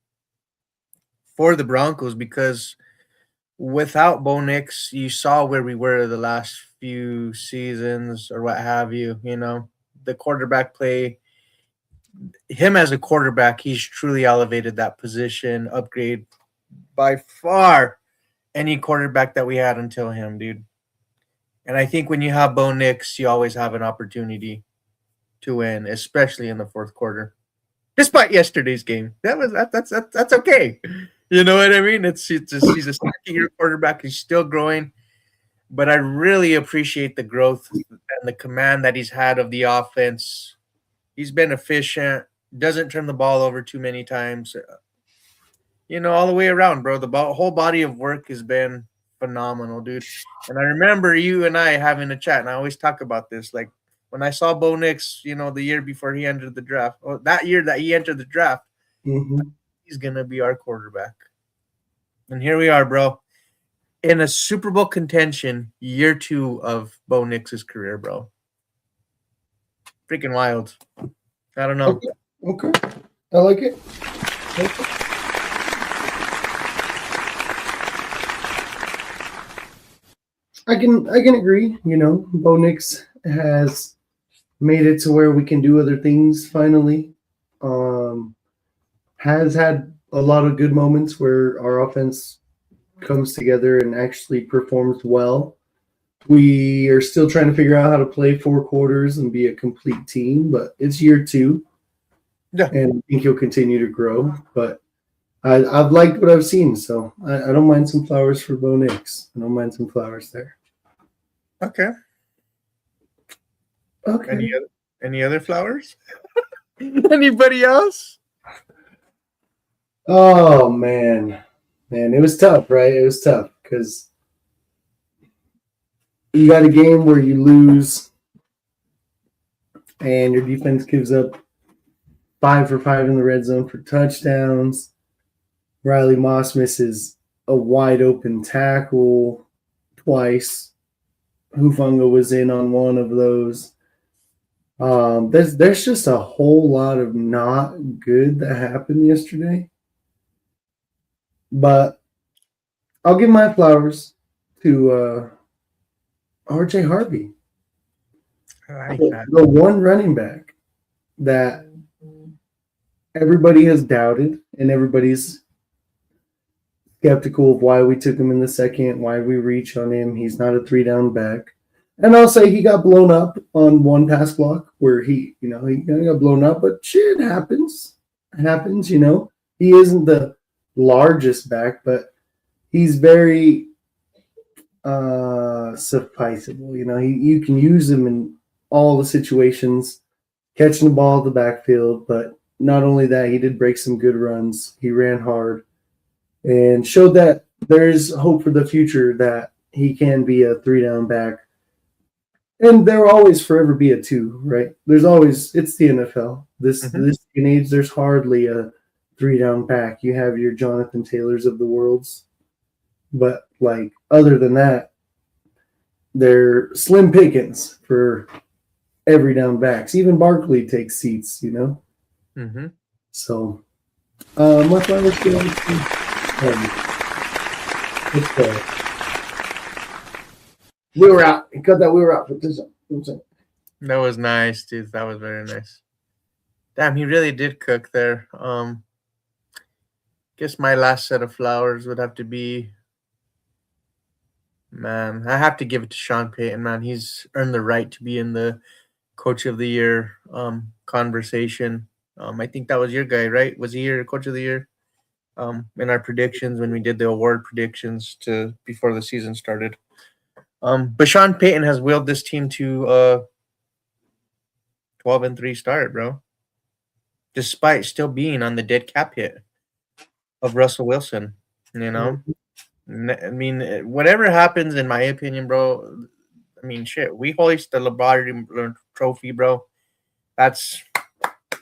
For the Broncos, because without Bo Nix, you saw where we were the last few seasons or what have you. You know, the quarterback play. Him as a quarterback, he's truly elevated that position, upgrade by far any quarterback that we had until him, dude. And I think when you have Bo Nix, you always have an opportunity to win, especially in the fourth quarter. Despite yesterday's game, that's okay. You know what I mean? He's a second-year quarterback. He's still growing, but I really appreciate the growth and the command that he's had of the offense. He's been efficient. Doesn't turn the ball over too many times. You know, all the way around, bro. The whole body of work has been phenomenal, dude. And I remember you and I having a chat, and I always talk about this. Like, when I saw Bo Nix, the year before he entered the draft, or that year that he entered the draft, he's gonna be our quarterback. And here we are, bro, in a Super Bowl contention, year 2 of Bo Nix's career, bro. Freaking wild. I don't know. Okay. I like it. I can agree. Bo Nix has made it to where we can do other things finally. Has had a lot of good moments where our offense comes together and actually performs well. We are still trying to figure out how to play 4 quarters and be a complete team, but it's year 2. Yeah. And I think he'll continue to grow. But I've liked what I've seen, so I don't mind some flowers for Bo Nix. I don't mind some flowers there. Okay. Any other flowers? Anybody else? Oh man, it was tough, right? It was tough because you got a game where you lose, and your defense gives up 5 for 5 in the red zone for touchdowns. Riley Moss misses a wide open tackle twice. Hufanga was in on one of those. There's just a whole lot of not good that happened yesterday. But I'll give my flowers to RJ Harvey. I like that. The one running back that everybody has doubted and everybody's skeptical of why we took him in the second, why we reach on him. He's not a 3-down back. And I'll say he got blown up on one pass block where he got blown up, but shit happens. It happens, He isn't the largest back, but he's very sufficeable. You can use him in all the situations, catching the ball at the backfield, but not only that, he did break some good runs. He ran hard and showed that there's hope for the future, that he can be a 3-down back. And there will always forever be a 2, right? It's the NFL. This day and age, there's hardly a 3-down back. You have your Jonathan Taylors of the worlds. But, other than that, they're slim pickings for every down backs. Even Barkley takes seats, Mm-hmm. So, my flowers go let's go. We were out. He cut that we were out. Put this up. That was nice, dude. That was very nice. Damn, he really did cook there. Guess my last set of flowers would have to be, man, I have to give it to Sean Payton, man. He's earned the right to be in the Coach of the Year conversation. I think that was your guy, right? Was he your Coach of the Year? In our predictions when we did the award predictions before the season started. But Sean Payton has willed this team to 12-3 start, bro. Despite still being on the dead cap hit of Russell Wilson, I mean, whatever happens, in my opinion, bro. I mean, shit. We hoist the Lombardi trophy, bro. That's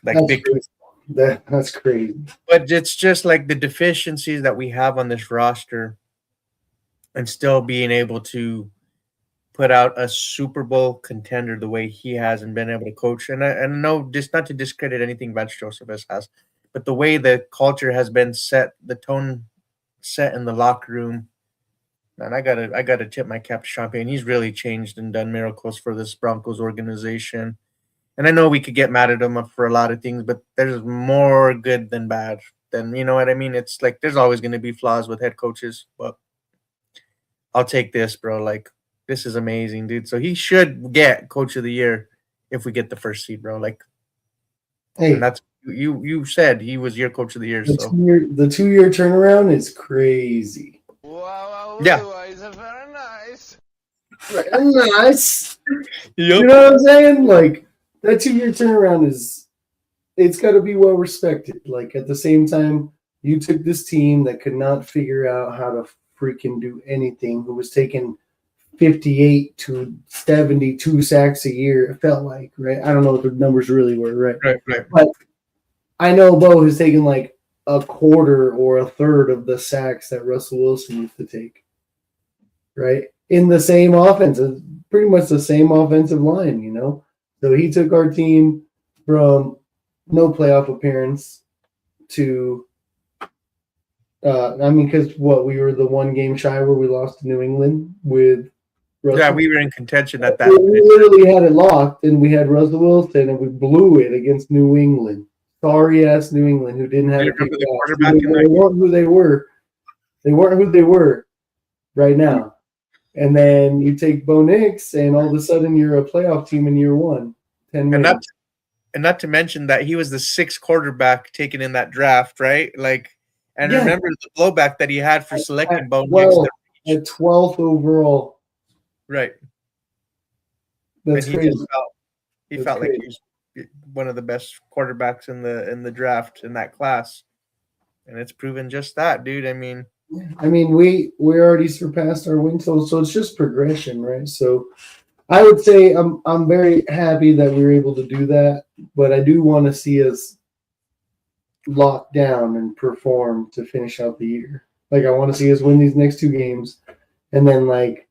big. Crazy. That's crazy. But it's just like the deficiencies that we have on this roster, and still being able to put out a Super Bowl contender the way he has and been able to coach. And I know, just not to discredit anything Vance Joseph has, but the way the culture has been set, the tone set in the locker room, man, I gotta tip my cap to Sean Payton. He's really changed and done miracles for this Broncos organization. And I know we could get mad at him for a lot of things, but there's more good than bad. Then, you know what I mean? It's like there's always going to be flaws with head coaches, but I'll take this, bro. This is amazing, dude. So he should get Coach of the Year if we get the first seed, bro. Hey, and that's you said he was your Coach of the Year. The 2-year turnaround is crazy. Wow, yeah, very nice. Very nice. Yep. You know what I'm saying? That 2-year turnaround it's got to be well respected. At the same time, you took this team that could not figure out how to freaking do anything, who was taking 58 to 72 sacks a year. It felt like, right? I don't know what the numbers really were, right? Right. But I know Bo has taken like a quarter or a third of the sacks that Russell Wilson used to take, right? In the same offense, pretty much the same offensive line, you know? So he took our team from no playoff appearance to, because we were the one game shy where we lost to New England with Russell. Yeah, we were in contention at that. We literally had it locked, and we had Russell Wilson, and we blew it against New England. Sorry ass New England, who didn't have a quarterback. They weren't who they were. They weren't who they were right now. And then you take Bo Nix, and all of a sudden you're a playoff team in year one. 10 wins. And not to mention that he was the 6th quarterback taken in that draft, right? Like, and remember the blowback that he had for selecting Bo Nix at 12th overall. Right. That's crazy. He felt like he was one of the best quarterbacks in the draft in that class, and it's proven just that, dude. I mean, we already surpassed our win total, so it's just progression, right? So I would say I'm very happy that we were able to do that, but I do want to see us lock down and perform to finish out the year. Like, I want to see us win these next 2 games, and then like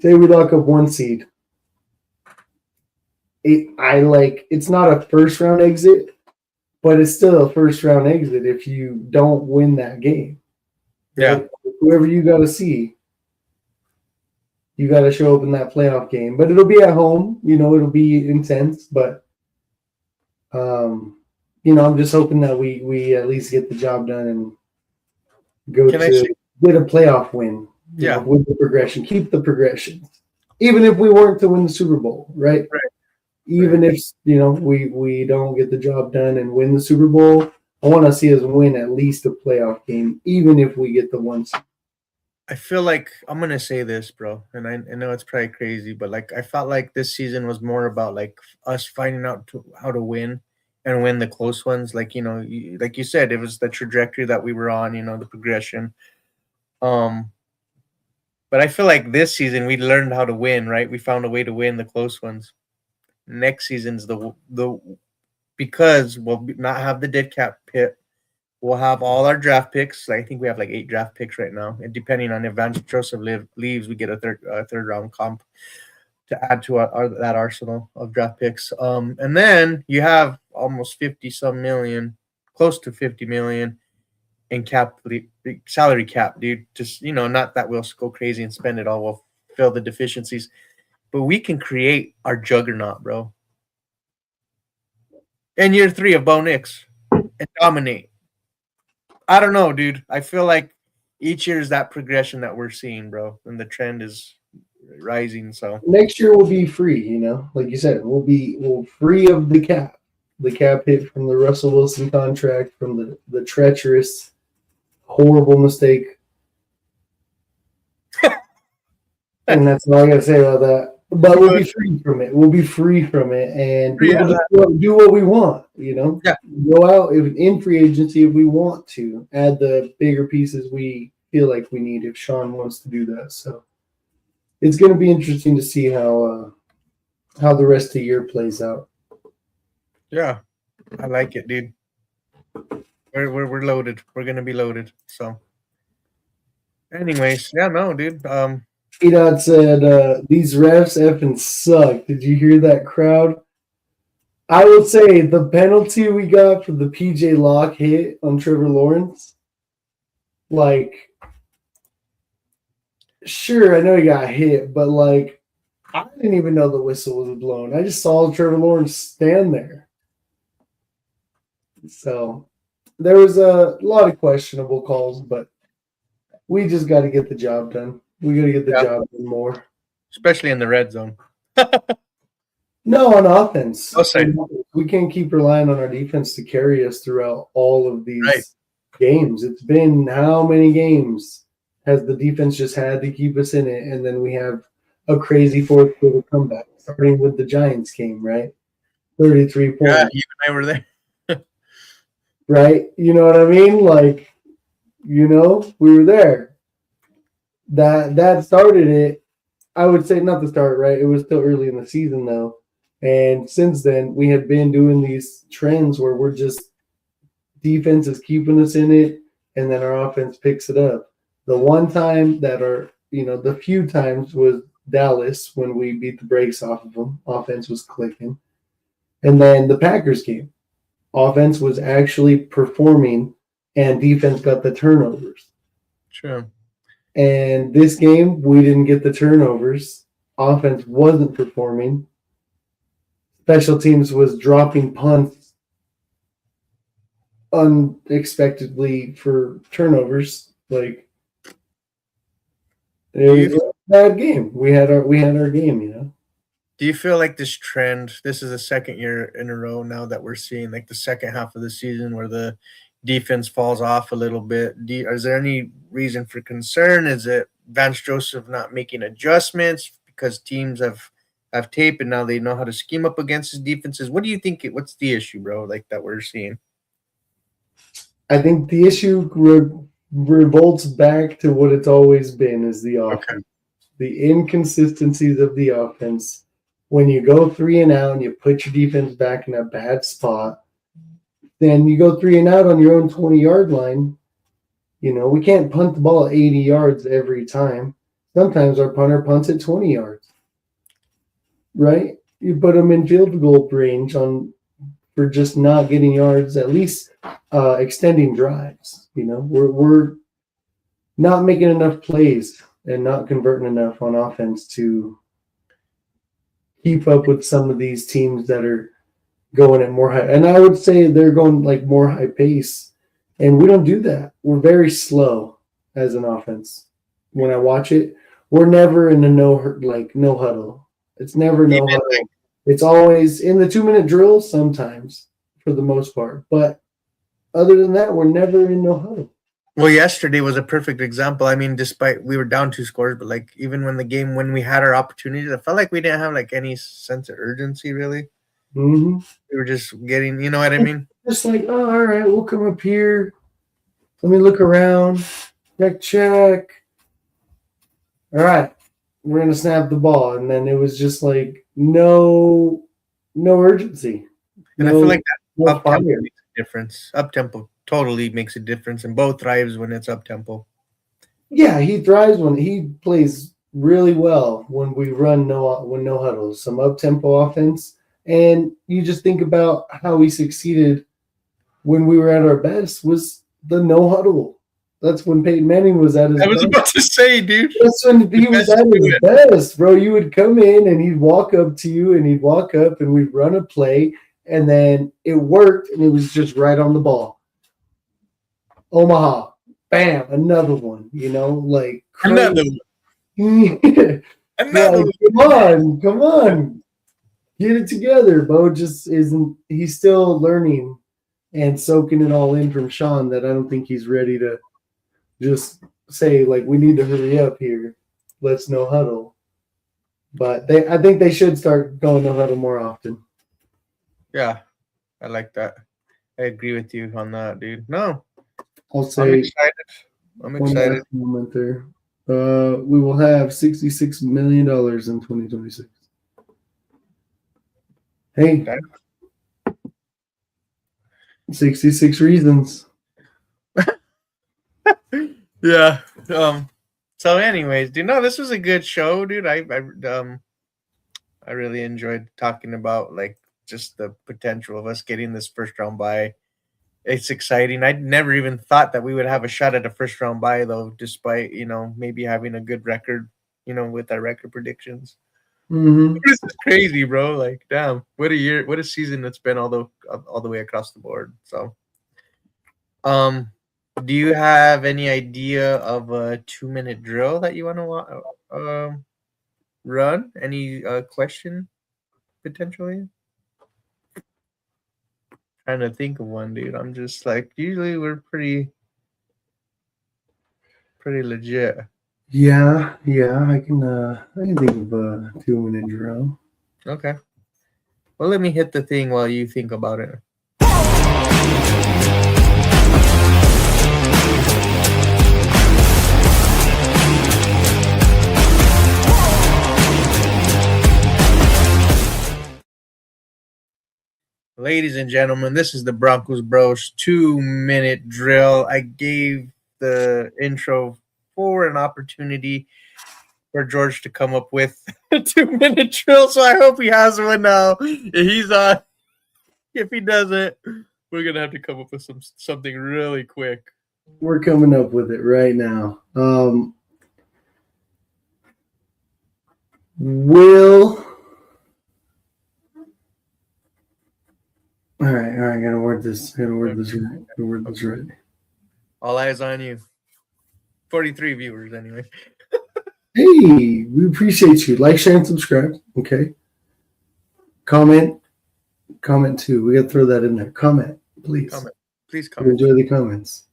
say we lock up 1 seed. It's not a first round exit, but it's still a first round exit if you don't win that game. Yeah. Right? Whoever you got to see, you got to show up in that playoff game. But it'll be at home. It'll be intense. But, I'm just hoping that we at least get the job done and get a playoff win. Yeah. With the progression. Keep the progression. Even if we weren't to win the Super Bowl, right? Right. Even if, we don't get the job done and win the Super Bowl, I want to see us win at least a playoff game, even if we get the 1 seed. I feel like I'm going to say this, bro, and I know it's probably crazy, but like I felt like this season was more about like us finding out how to win and win the close ones. Like, like you said, it was the trajectory that we were on, the progression. But I feel like this season we learned how to win, right? We found a way to win the close ones. Next season's the because we'll not have the dead cap pit. We'll have all our draft picks. I think we have like 8 draft picks right now, and depending on if Vance Joseph leaves, we get a third round comp to add to that arsenal of draft picks. And then you have almost 50-some million, close to 50 million in salary cap, dude. Just not that we'll go crazy and spend it all. We'll fill the deficiencies. But we can create our juggernaut, bro. In year 3 of Bo Nix and dominate. I don't know, dude. I feel like each year is that progression that we're seeing, bro. And the trend is rising. So next year we'll be free, like you said, we'll free of the cap. The cap hit from the Russell Wilson contract, from the treacherous, horrible mistake. And that's all I gotta say about that. But we'll be free from it. We'll be free from it and be able to do what we want, Yeah. Go out in free agency if we want to. Add the bigger pieces we feel like we need if Sean wants to do that. So it's going to be interesting to see how the rest of the year plays out. Yeah, I like it, dude. We're loaded. We're going to be loaded. So anyways, yeah, no, dude. Edot said, these refs effing suck. Did you hear that, crowd? I will say the penalty we got for the PJ Locke hit on Trevor Lawrence, like, sure, I know he got hit, but like, I didn't even know the whistle was blown. I just saw Trevor Lawrence stand there. So there was a lot of questionable calls, but we just got to get the job done. We got to get the job done more. Especially in the red zone. No, on offense. Okay. We can't keep relying on our defense to carry us throughout all of these games. It's been how many games has the defense just had to keep us in it, and then we have a crazy fourth quarter comeback, starting with the Giants game, right? 33 points. Yeah, you and I were there. Right? You know what I mean? Like, we were there. That started it, I would say not the start, right? It was still early in the season though. And since then, we had been doing these trends where we're just defense is keeping us in it, and then our offense picks it up. The one time that the few times was Dallas when we beat the brakes off of them. Offense was clicking. And then the Packers game. Offense was actually performing, and defense got the turnovers. True. And this game, we didn't get the turnovers. Offense wasn't performing. Special teams was dropping punts unexpectedly for turnovers. Like it was a bad game. We had our game, you know. Do you feel like this trend, this is the second year in a row now that we're seeing like the second half of the season where the defense falls off a little bit? Is there any reason for concern? Is it Vance Joseph not making adjustments because teams have tape and now they know how to scheme up against his defenses? What do you think? What's the issue, bro, like that we're seeing? I think the issue revolts back to what it's always been is the offense. Okay. The inconsistencies of the offense. When you go 3 and out and you put your defense back in a bad spot, then you go 3 and out on your own 20-yard line. You know, we can't punt the ball 80 yards every time. Sometimes our punter punts at 20 yards. Right? You put them in field goal range for just not getting yards, at least extending drives. You know, we're not making enough plays and not converting enough on offense to keep up with some of these teams that are going at more high. And I would say they're going like more high pace. And we don't do that. We're very slow as an offense. When I watch it, we're never in a no huddle. It's never no huddle. It's always in the 2-minute drill sometimes for the most part. But other than that, we're never in no huddle. Well, yesterday was a perfect example. I mean, despite we were down 2 scores, but like even when we had our opportunities, I felt like we didn't have like any sense of urgency really. Mm-hmm. We were just getting, you know what I mean? Just like, oh, all right, we'll come up here. Let me look around. Check. All right, we're gonna snap the ball, and then it was just like no urgency. And I feel like that up tempo makes a difference. Up tempo totally makes a difference, and Bo thrives when it's up tempo. Yeah, he thrives when he plays really well when we run no huddles, some up tempo offense, and you just think about how he succeeded when we were at our best was the no huddle. That's when Peyton Manning was at his best. I was about to say, dude. That's when he was at his best, bro. You would come in and he'd walk up to you and he'd walk up and we'd run a play, and then it worked and it was just right on the ball. Omaha, bam, another one, you know, like crazy. Another one. Another one. Come on. Get it together. Bo just isn't, he's still learning and soaking it all in from Sean that I don't think he's ready to just say, like, we need to hurry up here. Let's no huddle. But I think they should start going no huddle more often. Yeah, I like that. I agree with you on that, dude. No. I'll say I'm excited. Last moment there. We will have $66 million in 2026. Hey, 66 reasons. Yeah. So, anyways, dude, no, this was a good show, dude. I really enjoyed talking about like just the potential of us getting this first round bye. It's exciting. I never even thought that we would have a shot at a first round bye, though, despite, you know, maybe having a good record, you know, with our record predictions. Mm-hmm. This is crazy, bro. Like, damn, what a year, what a season it's been all the way across the board. So, do you have any idea of a 2-minute drill that you want to run? Any question potentially? Trying to think of one, dude. I'm just like, usually we're pretty legit. Yeah, I can think of a 2-minute drill. Okay. Well, let me hit the thing while you think about it. Ladies and gentlemen, this is the Broncos Bros 2-minute drill. I gave the intro for an opportunity for George to come up with a 2-minute drill, so I hope he has one now. If he's on, if he doesn't, we're gonna have to come up with something really quick. We're coming up with it right now. All right. Gotta word this right. All eyes on you. 43 viewers, anyway. Hey, we appreciate you. Like, share, and subscribe. Okay. Comment too. We gotta throw that in there. Comment, please. Please We comment. enjoy the comments.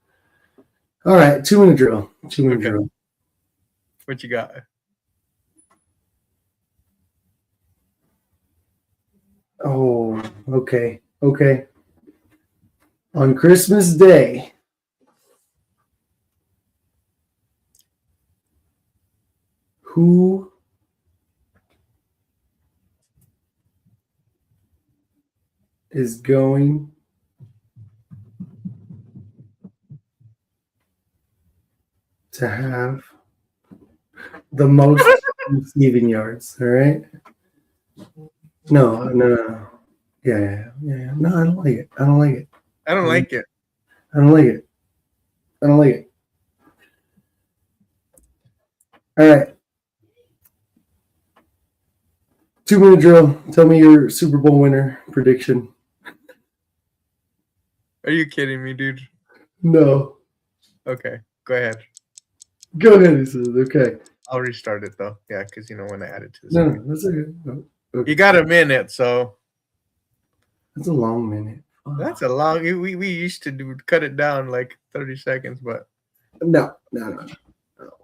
All right, 2-minute drill. 2-minute Okay. drill. What you got? Oh, okay. On Christmas Day, who is going to have the most receiving yards? All right. No. Yeah. No, I don't like it. I don't like it. I don't like it. All right. 2-minute drill. Tell me your Super Bowl winner prediction. Are you kidding me, dude? No. Okay, go ahead. Go ahead, he says. Okay. I'll restart it though. Yeah, because when I add it to this. No, that's okay. No. Okay. You got a minute, so That's a long minute. that's a long. We used to cut it down like 30 seconds, but No.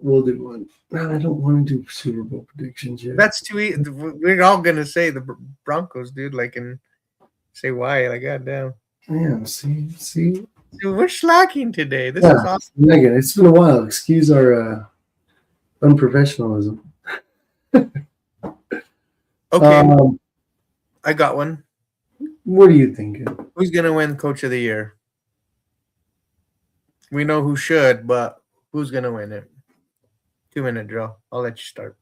We'll do one. No, I don't want to do Super Bowl predictions yet. that's too easy. We're all gonna say the Broncos, dude. Like, and say why. Like, goddamn. Yeah, see. Dude, we're slacking today. This Yeah, is awesome. Megan, it's been a while. Excuse our unprofessionalism. Okay, I got one. What are you thinking? Who's gonna win Coach of the Year? We know who should, but who's gonna win it? 2-minute drill. I'll let you start.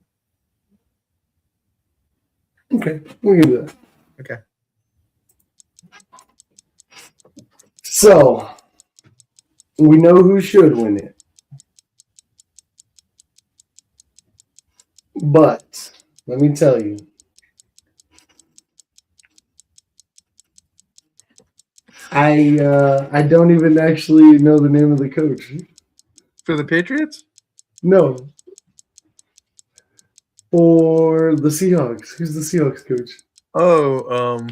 Okay, we can do that. Okay. So, we know who should win it. But, let me tell you, I don't even actually know the name of the coach. For the Patriots? No. For the Seahawks. Who's the Seahawks coach? Oh,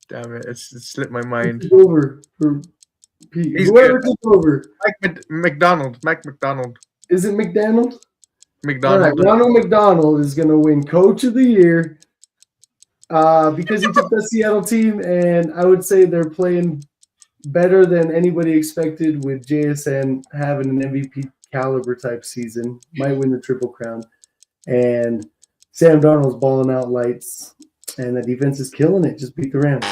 damn it. It slipped my mind. Took over for Pete. He's Whoever good. took over. Mike McDonald. Is it McDonald? All right, McDonald. Ronald McDonald is going to win Coach of the Year because he took the Seattle team, and I would say they're playing better than anybody expected with JSN having an MVP caliber type season. Might win the Triple Crown. And Sam Darnold's balling out lights, and the defense is killing it. Just beat the Rams.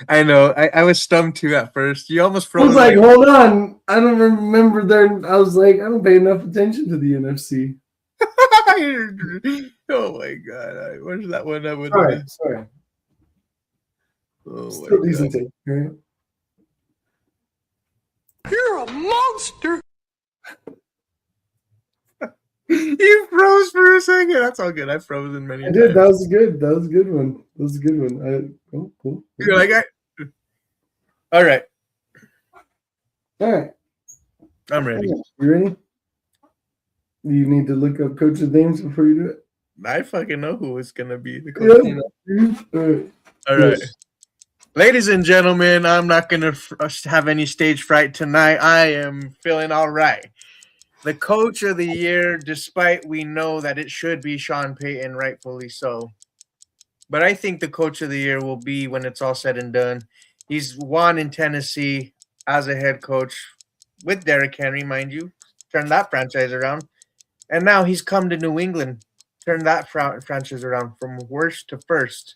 I know. I was stumped too at first. You almost I froze. was like, hold on. I don't remember there. I was like, I don't pay enough attention to the NFC. Oh my god! Where's that one? I would. Sorry. Oh Still my decent god! take, right? You're a monster. You froze for a second. That's all good. I've frozen many I times. did. That was a good one. Cool. You're like, all right. All right. I'm ready. You ready? You need to look up coach's names before you do it. I fucking know who is gonna be the coach. Yeah. All right. Ladies and gentlemen, I'm not going to have any stage fright tonight. I am feeling all right. The Coach of the Year, despite we know that it should be Sean Payton, rightfully so. But I think the Coach of the Year will be when it's all said and done. He's won in Tennessee as a head coach with Derrick Henry, mind you. Turned that franchise around. And now he's come to New England. Turned that franchise around from worst to first.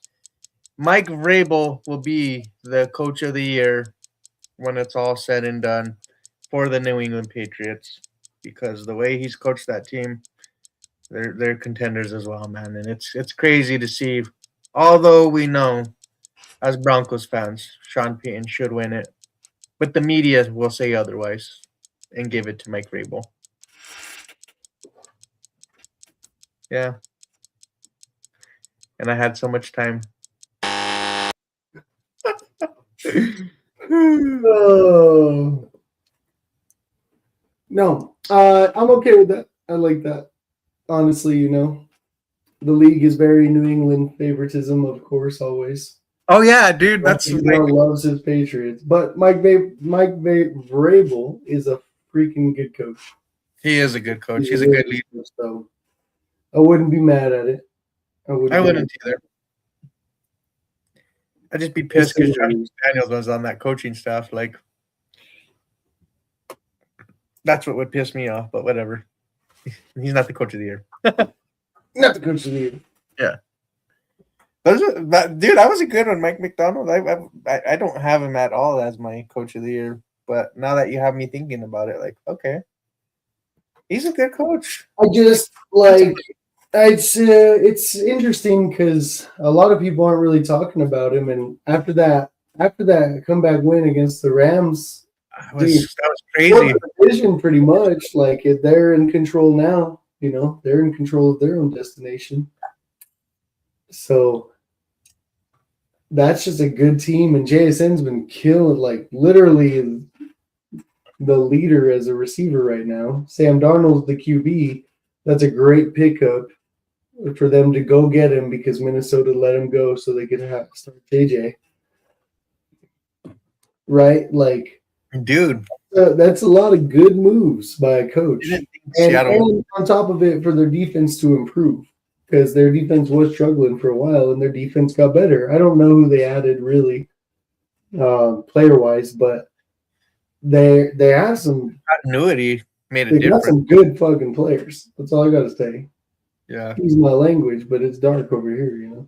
Mike Vrabel will be the coach of the year when it's all said and done for the New England Patriots because the way he's coached that team, they're contenders as well, man. And it's crazy to see. Although we know as Broncos fans, Sean Payton should win it, but the media will say otherwise and give it to Mike Vrabel. Yeah, and I had so much time. Oh. No, I'm okay with that. I like that. Honestly, the league is very New England favoritism, of course, always. Oh yeah, dude, that's Everyone loves his Patriots, but Mike Vrabel is a freaking good coach. he is a good coach. He's a good leader. So I wouldn't be mad at it. I wouldn't either. I'd just be pissed because Josh Daniels was on that coaching staff. Like, that's what would piss me off. But whatever. He's not the coach of the year. Not the coach of the year. Yeah. That was a good one, Mike McDonald. I don't have him at all as my coach of the year, but now that you have me thinking about it, like, okay, he's a good coach. I just like it's interesting because a lot of people aren't really talking about him, and after that comeback win against the Rams, that was crazy. Division pretty much like they're in control now. They're in control of their own destination. So that's just a good team, and JSN's been killing, like literally the leader as a receiver right now. Sam Darnold's the QB. That's a great pickup for them to go get him because Minnesota let him go so they could start JJ. Right? Like, dude, that's a lot of good moves by a coach. And on top of it, for their defense to improve. Because their defense was struggling for a while, and their defense got better. I don't know who they added really, player-wise, but they have some continuity made a they difference. got some good fucking players. That's all I got to say. Yeah, Excuse my language, but it's dark over here,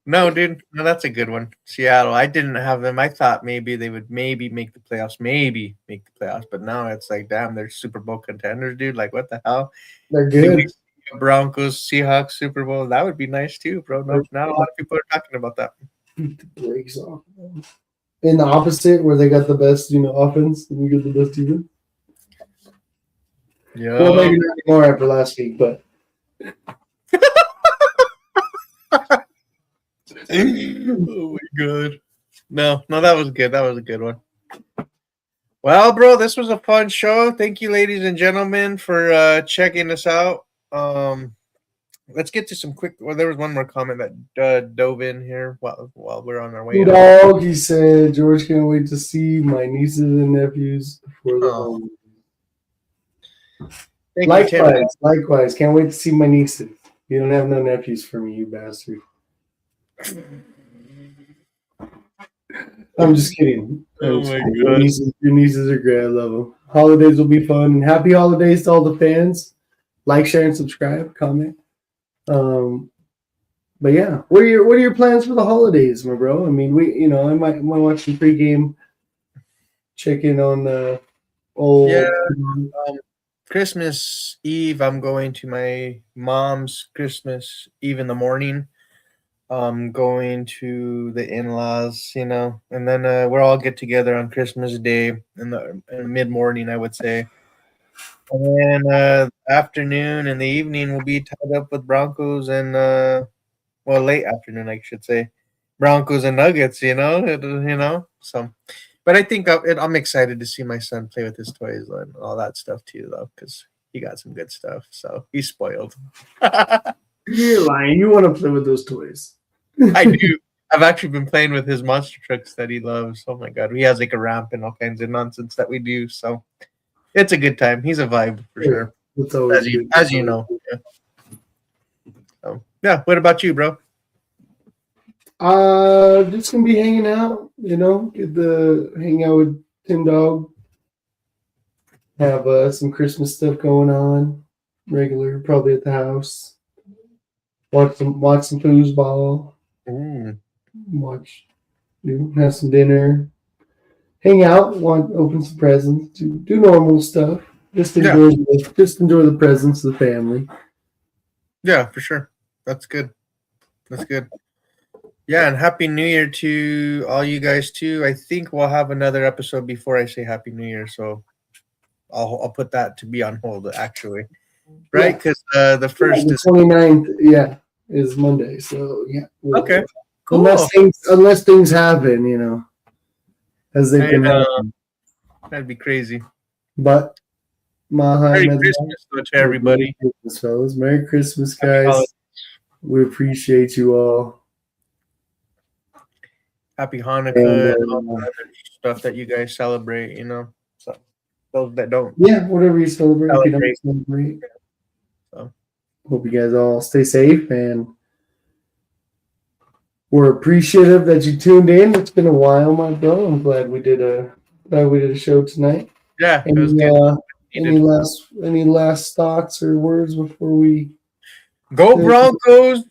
No, dude, no, that's a good one. Seattle. I didn't have them. I thought maybe they would make the playoffs, but now it's like, damn, they're Super Bowl contenders, dude. Like, what the hell? They're good. Broncos, Seahawks, Super Bowl. That would be nice too, bro. Not a lot of people are talking about that. Beat the brakes off. In the opposite, where they got the best, offense, and we get the best defense. Yeah. Well, maybe not anymore after last week, but. Oh my god. No, that was good. That was a good one. Well, bro, this was a fun show. Thank you, ladies and gentlemen, for checking us out. Let's get to some quick. Well, there was one more comment that dove in here while we're on our way. Dog, he said, George can't wait to see my nieces and nephews for the home. Likewise, can't wait to see my nieces. You don't have no nephews for me, you bastard. I'm just kidding. Oh my god, your nieces are great. I love them. Holidays will be fun. Happy holidays to all the fans. Like, share, and subscribe. Comment. But yeah, what are your plans for the holidays, my bro? I mean, I might watch some pregame. Check in on the old. Yeah. Christmas Eve, I'm going to my mom's Christmas Eve in the morning. Going to the in-laws, and then we'll all get together on Christmas Day in the mid-morning, I would say. And then afternoon and the evening will be tied up with Broncos and late afternoon, I should say, Broncos and Nuggets. So, but I think I'm excited to see my son play with his toys and all that stuff too, though, because he got some good stuff. So he's spoiled. You're lying. You want to play with those toys? I do. I've actually been playing with his monster trucks that he loves. Oh my god, he has like a ramp and all kinds of nonsense that we do. So it's a good time. He's a vibe for sure. It's always as you know. Yeah. So yeah. What about you, bro? Just gonna be hanging out. Hang out with Tim Dog. Have some Christmas stuff going on. Regular, probably at the house. Watch some foosball. Ooh. watch, have some dinner, hang out, open some presents, do normal stuff. Just enjoy the presence of the family. Yeah, for sure. That's good. That's good. Yeah, and Happy New Year to all you guys too. I think we'll have another episode before I say Happy New Year, so I'll put that to be on hold actually, right? Because the first the is 29th, is Monday. So yeah, okay. Cool. Unless things happen, as they've been happening. That'd be crazy. But Merry Christmas to everybody. Merry Christmas, fellas. Merry Christmas, guys. We appreciate you all. Happy Hanukkah and all And, the other stuff that you guys celebrate, So those that don't. Yeah, whatever you celebrate. If you don't celebrate. So. Hope you guys all stay safe, and we're appreciative that you tuned in. It's been a while, my bro. I'm glad we did a show tonight. Yeah, it was good. Any last thoughts or words before we go Broncos?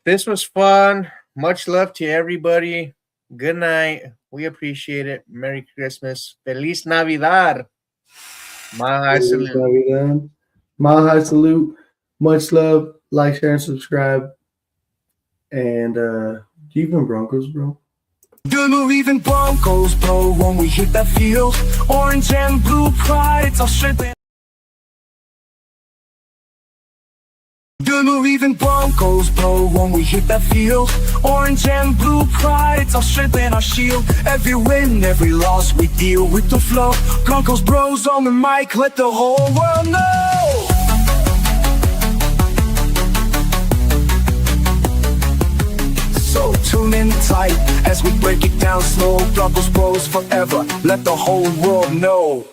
This was fun. Much love to everybody. Good night. We appreciate it. Merry Christmas. Feliz Navidad. Mahai salute. Mahai salute. Much love. Like, share, and subscribe. And even Broncos, bro. Do you even Broncos, bro? When we hit that field, orange and blue pride, it's our strength. Do you even Broncos, bro? When we hit that field, orange and blue pride, it's our strength and our shield. Every win, every loss, we deal with the flow. Broncos Bros on the mic, let the whole world know. So tune in tight as we break it down slow. Broncos Bros forever, let the whole world know.